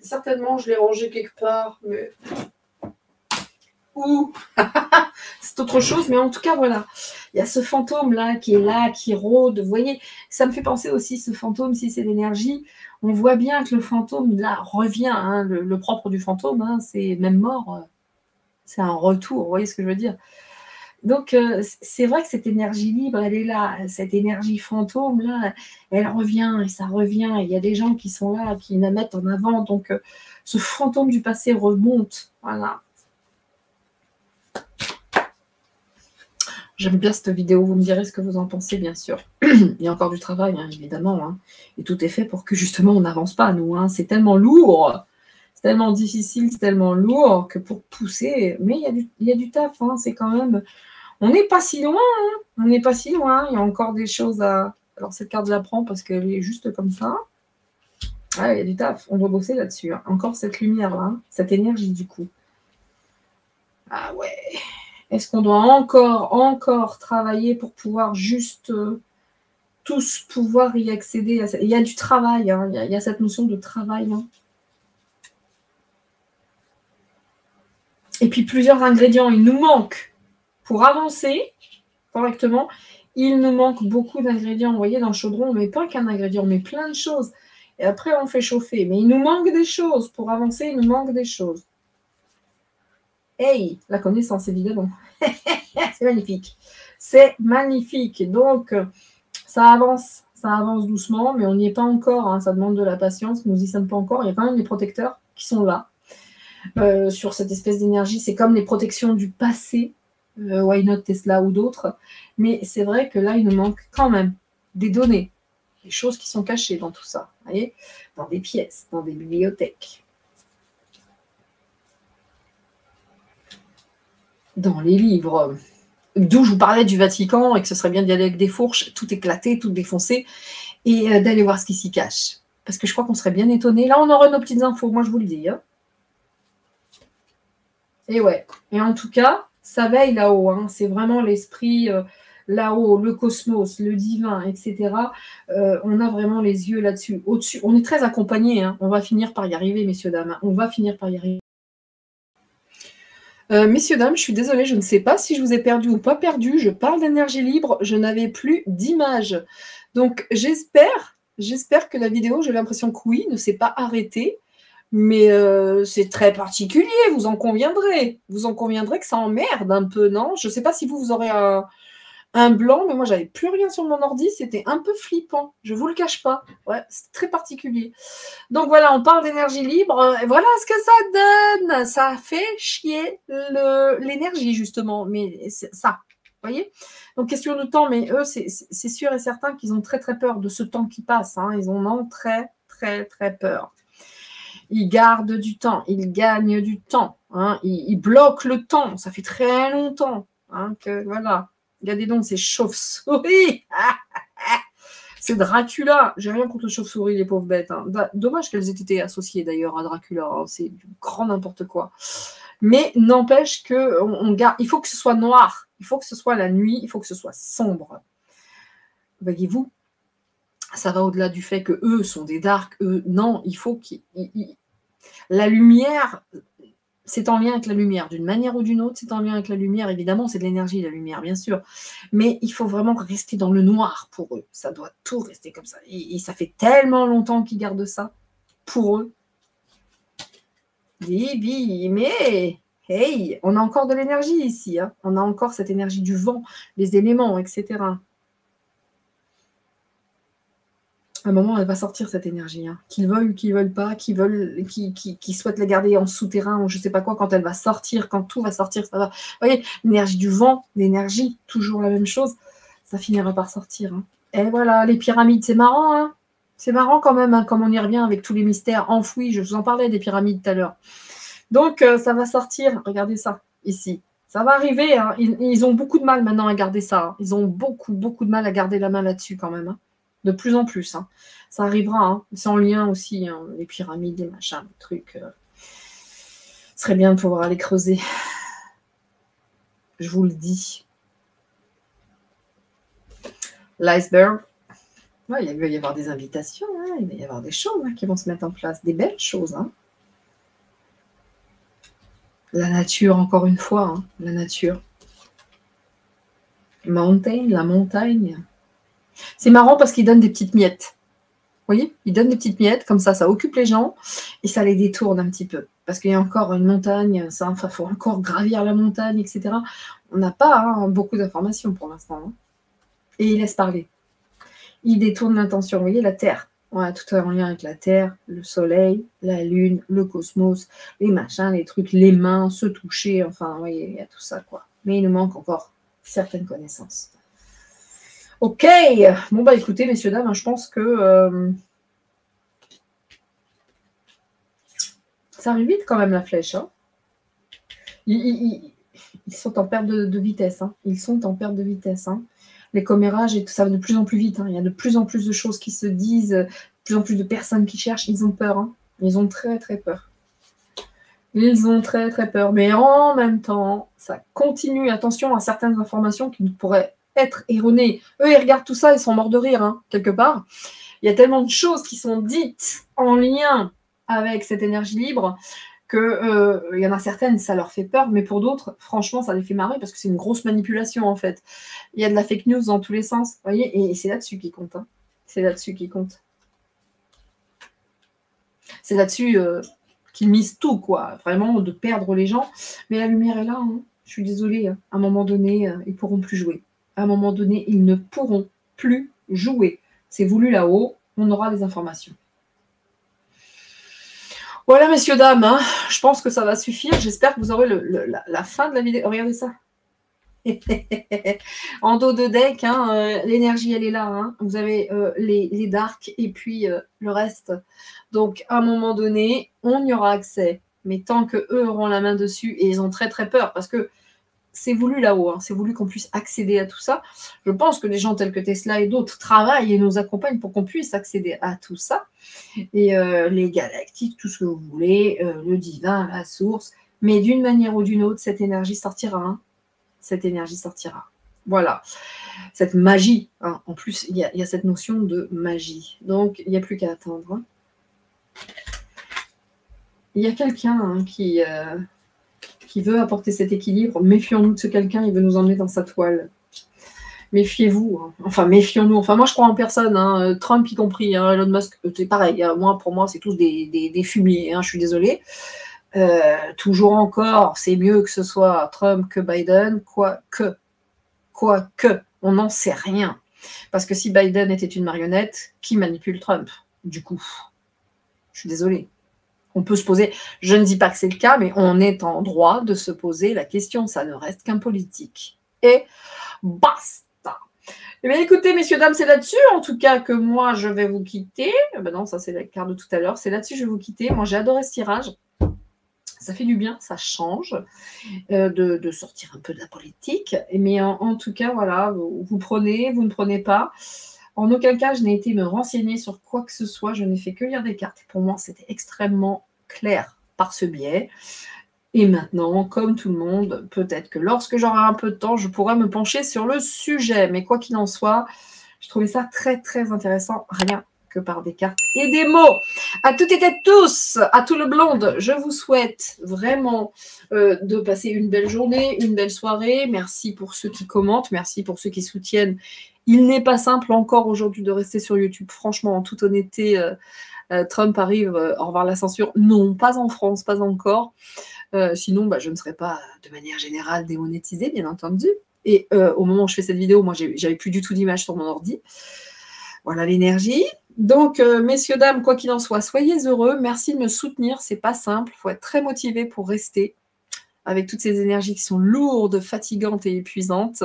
[SPEAKER 1] Certainement, je l'ai rangé quelque part, mais... Où c'est autre chose, mais en tout cas, voilà. Il y a ce fantôme-là, qui rôde. Vous voyez, ça me fait penser aussi, ce fantôme, si c'est l'énergie, on voit bien que le fantôme, là, revient. Hein, le propre du fantôme, hein, c'est même mort. C'est un retour, vous voyez ce que je veux dire? Donc, c'est vrai que cette énergie libre, elle est là. Cette énergie fantôme, là, elle revient et ça revient. Il y a des gens qui sont là, qui la mettent en avant. Donc, ce fantôme du passé remonte. Voilà. J'aime bien cette vidéo, vous me direz ce que vous en pensez, bien sûr. Il y a encore du travail, hein, évidemment. Hein. Et tout est fait pour que, justement, on n'avance pas, nous. Hein. C'est tellement lourd, c'est tellement difficile, c'est tellement lourd que pour pousser... Mais il y a du taf, hein, c'est quand même... On n'est pas si loin, hein. On n'est pas si loin. Il y a encore des choses à... Alors, cette carte, je la prends parce qu'elle est juste comme ça. Ah, il y a du taf, on doit bosser là-dessus. Hein. Encore cette lumière-là, hein. Cette énergie, du coup. Ah ouais... Est-ce qu'on doit encore travailler pour pouvoir juste tous pouvoir y accéder? Il y a du travail, hein, il y a cette notion de travail. Hein. Et puis plusieurs ingrédients, il nous manque pour avancer correctement. Il nous manque beaucoup d'ingrédients. Vous voyez, dans le chaudron, on ne met pas qu'un ingrédient, on met plein de choses. Et après, on fait chauffer. Mais il nous manque des choses. Pour avancer, il nous manque des choses. Hey, la connaissance, évidemment. C'est magnifique. C'est magnifique. Donc, ça avance doucement, mais on n'y est pas encore. Hein. Ça demande de la patience. Nous n'y sommes pas encore. Il y a quand même des protecteurs qui sont là sur cette espèce d'énergie. C'est comme les protections du passé, Why Not Tesla ou d'autres. Mais c'est vrai que là, il nous manque quand même des données, des choses qui sont cachées dans tout ça. Vous voyez, dans des pièces, dans des bibliothèques. Dans les livres, d'où je vous parlais du Vatican et que ce serait bien d'y aller avec des fourches, tout éclaté, tout défoncé, et d'aller voir ce qui s'y cache. Parce que je crois qu'on serait bien étonnés. Là, on aura nos petites infos, moi je vous le dis. Hein. Et ouais, et en tout cas, ça veille là-haut. Hein. C'est vraiment l'esprit là-haut, le cosmos, le divin, etc. On a vraiment les yeux là-dessus, au-dessus. On est très accompagnés. Hein. On va finir par y arriver, messieurs, dames. Hein. On va finir par y arriver. Messieurs, dames, je suis désolée, je ne sais pas si je vous ai perdu ou pas perdu. Je parle d'énergie libre, je n'avais plus d'image. Donc, j'espère que la vidéo, j'ai l'impression que oui, ne s'est pas arrêtée. Mais c'est très particulier, vous en conviendrez. Vous en conviendrez que ça emmerde un peu, non? Je ne sais pas si vous aurez un blanc, mais moi, j'avais plus rien sur mon ordi. C'était un peu flippant. Je vous le cache pas. Ouais, c'est très particulier. Donc voilà, on parle d'énergie libre. Et voilà ce que ça donne. Ça fait chier l'énergie, justement. Mais c'est ça. Vous voyez? Donc, question de temps, mais eux, c'est sûr et certain qu'ils ont très, très peur de ce temps qui passe. Hein. Ils en ont très, très, très peur. Ils gardent du temps, ils gagnent du temps, hein, ils bloquent le temps. Ça fait très longtemps hein, que, voilà. Regardez donc ces chauves-souris. C'est Dracula. J'ai rien contre les chauves-souris, les pauvres bêtes. Hein. Dommage qu'elles aient été associées d'ailleurs à Dracula. Hein. C'est du grand n'importe quoi. Mais n'empêche que il faut que ce soit noir. Il faut que ce soit la nuit. Il faut que ce soit sombre. Voyez-vous, ça va au-delà du fait que eux sont des darks. Eux, non, il faut la lumière, c'est en lien avec la lumière. D'une manière ou d'une autre, c'est en lien avec la lumière. Évidemment, c'est de l'énergie, la lumière, bien sûr. Mais il faut vraiment rester dans le noir pour eux. Ça doit tout rester comme ça. Et ça fait tellement longtemps qu'ils gardent ça pour eux. Mais hey, on a encore de l'énergie ici. Hein. On a encore cette énergie du vent, les éléments, etc. À un moment, elle va sortir cette énergie. Hein. Qu'ils veulent ou qu'ils ne veulent pas, qu'ils souhaitent la garder en souterrain ou je ne sais pas quoi, quand elle va sortir, quand tout va sortir, ça va. Vous voyez, l'énergie du vent, l'énergie, toujours la même chose, ça finira par sortir. Hein. Et voilà, les pyramides, c'est marrant. Hein. C'est marrant quand même, hein, comme on y revient avec tous les mystères enfouis. Je vous en parlais des pyramides tout à l'heure. Donc, ça va sortir. Regardez ça, ici. Ça va arriver. Hein. Ils ont beaucoup de mal maintenant à garder ça. Hein. Ils ont beaucoup, beaucoup de mal à garder la main là-dessus quand même. Hein. De plus en plus. Hein. Ça arrivera. Hein. C'est en lien aussi. Hein. Les pyramides, les machins, les trucs. Ce serait bien de pouvoir aller creuser. Je vous le dis. L'iceberg. Ouais, il va y avoir des invitations. Hein. Il va y avoir des choses hein, qui vont se mettre en place. Des belles choses. Hein. La nature, encore une fois. Hein. La nature. Mountain, la montagne. C'est marrant parce qu'ils donnent des petites miettes. Vous voyez, ils donnent des petites miettes, comme ça occupe les gens et ça les détourne un petit peu. Parce qu'il y a encore une montagne, il faut encore gravir la montagne, etc. On n'a pas hein, beaucoup d'informations pour l'instant. Hein. Et ils laissent parler. Ils détournent l'intention. Vous voyez, la Terre. Ouais, tout est en lien avec la Terre, le Soleil, la Lune, le cosmos, les machins, les trucs, les mains, se toucher, enfin, vous voyez, il y a tout ça, quoi. Mais il nous manque encore certaines connaissances. Ok, bon bah écoutez, messieurs, dames, je pense que ça arrive vite quand même la flèche. Hein. Ils sont en perte de vitesse. Hein. Ils sont en perte de vitesse. Hein. Les commérages, et tout ça va de plus en plus vite. Hein. Il y a de plus en plus de choses qui se disent, de plus en plus de personnes qui cherchent. Ils ont peur. Hein. Ils ont très très peur. Ils ont très très peur. Mais en même temps, ça continue. Attention à certaines informations qui pourraient être erronés. Eux, ils regardent tout ça, ils sont morts de rire, hein, quelque part. Il y a tellement de choses qui sont dites en lien avec cette énergie libre que y en a certaines, ça leur fait peur, mais pour d'autres, franchement, ça les fait marrer parce que c'est une grosse manipulation, en fait. Il y a de la fake news dans tous les sens, vous voyez, et c'est là-dessus qui compte. Hein. C'est là-dessus qui compte. C'est là-dessus qu'ils misent tout, quoi. Vraiment, de perdre les gens. Mais la lumière est là, hein. Je suis désolée. Hein. À un moment donné, ils ne pourront plus jouer. À un moment donné, ils ne pourront plus jouer. C'est voulu là-haut, on aura des informations. Voilà, messieurs, dames, hein. Je pense que ça va suffire. J'espère que vous aurez la fin de la vidéo. Regardez ça. En dos de deck, hein, l'énergie, elle est là. Hein. Vous avez les darks et puis le reste. Donc, à un moment donné, on y aura accès. Mais tant qu'eux auront la main dessus, et ils ont très, très peur, parce que c'est voulu là-haut, hein, c'est voulu qu'on puisse accéder à tout ça. Je pense que des gens tels que Tesla et d'autres travaillent et nous accompagnent pour qu'on puisse accéder à tout ça. Et les galactiques, tout ce que vous voulez, le divin, la source. Mais d'une manière ou d'une autre, cette énergie sortira. Hein. Cette énergie sortira. Voilà. Cette magie. Hein. En plus, il y a cette notion de magie. Donc, il n'y a plus qu'à attendre. Hein. Il y a quelqu'un hein, qui veut apporter cet équilibre. Méfions-nous de ce quelqu'un, il veut nous emmener dans sa toile. méfiez-vous. Hein. Enfin, méfions-nous. Enfin, moi, je crois en personne, hein, Trump y compris, hein, Elon Musk, c'est pareil. Hein, moi, pour moi, c'est tous des fumiers. Hein, je suis désolée. Toujours encore, c'est mieux que ce soit Trump que Biden, quoique, on n'en sait rien. Parce que si Biden était une marionnette, qui manipule Trump, du coup? Je suis désolée. On peut se poser, je ne dis pas que c'est le cas, mais on est en droit de se poser la question. Ça ne reste qu'un politique. Et basta. Eh bien, écoutez, messieurs, dames, c'est là-dessus, en tout cas, que moi, je vais vous quitter. Ben non, ça, c'est la carte de tout à l'heure. C'est là-dessus que je vais vous quitter. Moi, j'ai adoré ce tirage. Ça fait du bien, ça change de sortir un peu de la politique. Mais en tout cas, voilà, vous prenez, vous ne prenez pas. En aucun cas, je n'ai été me renseigner sur quoi que ce soit. Je n'ai fait que lire des cartes. Pour moi, c'était extrêmement clair par ce biais. Et maintenant, comme tout le monde, peut-être que lorsque j'aurai un peu de temps, je pourrai me pencher sur le sujet. Mais quoi qu'il en soit, je trouvais ça très, très intéressant. Rien que par des cartes et des mots. À toutes et à tous, à tout le blonde, je vous souhaite vraiment de passer une belle journée, une belle soirée. Merci pour ceux qui commentent, merci pour ceux qui soutiennent. Il n'est pas simple encore aujourd'hui de rester sur YouTube. Franchement, en toute honnêteté, Trump arrive, au revoir la censure. Non, pas en France, pas encore. Sinon, bah, je ne serais pas de manière générale démonétisée, bien entendu. Et au moment où je fais cette vidéo, moi, j'avais plus du tout d'image sur mon ordi. Voilà l'énergie. Donc, messieurs, dames, quoi qu'il en soit, soyez heureux. Merci de me soutenir. C'est pas simple. Il faut être très motivé pour rester avec toutes ces énergies qui sont lourdes, fatigantes et épuisantes.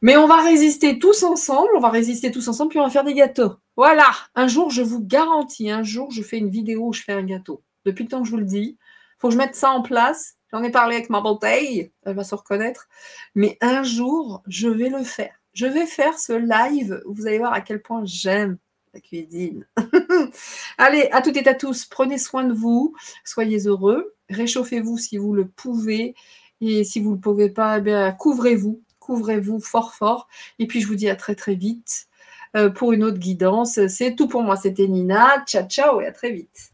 [SPEAKER 1] Mais on va résister tous ensemble. On va résister tous ensemble, puis on va faire des gâteaux. Voilà. Un jour, je vous garantis, un jour, je fais une vidéo où je fais un gâteau. Depuis le temps que je vous le dis. Il faut que je mette ça en place. J'en ai parlé avec ma bouteille. Elle va se reconnaître. Mais un jour, je vais le faire. Je vais faire ce live où vous allez voir à quel point j'aime la cuisine. Allez, à toutes et à tous, prenez soin de vous. Soyez heureux. Réchauffez-vous si vous le pouvez. Et si vous ne le pouvez pas, eh bien, couvrez-vous. Couvrez-vous fort, fort. Et puis, je vous dis à très, très vite pour une autre guidance. C'est tout pour moi. C'était Nina. Ciao, ciao et à très vite.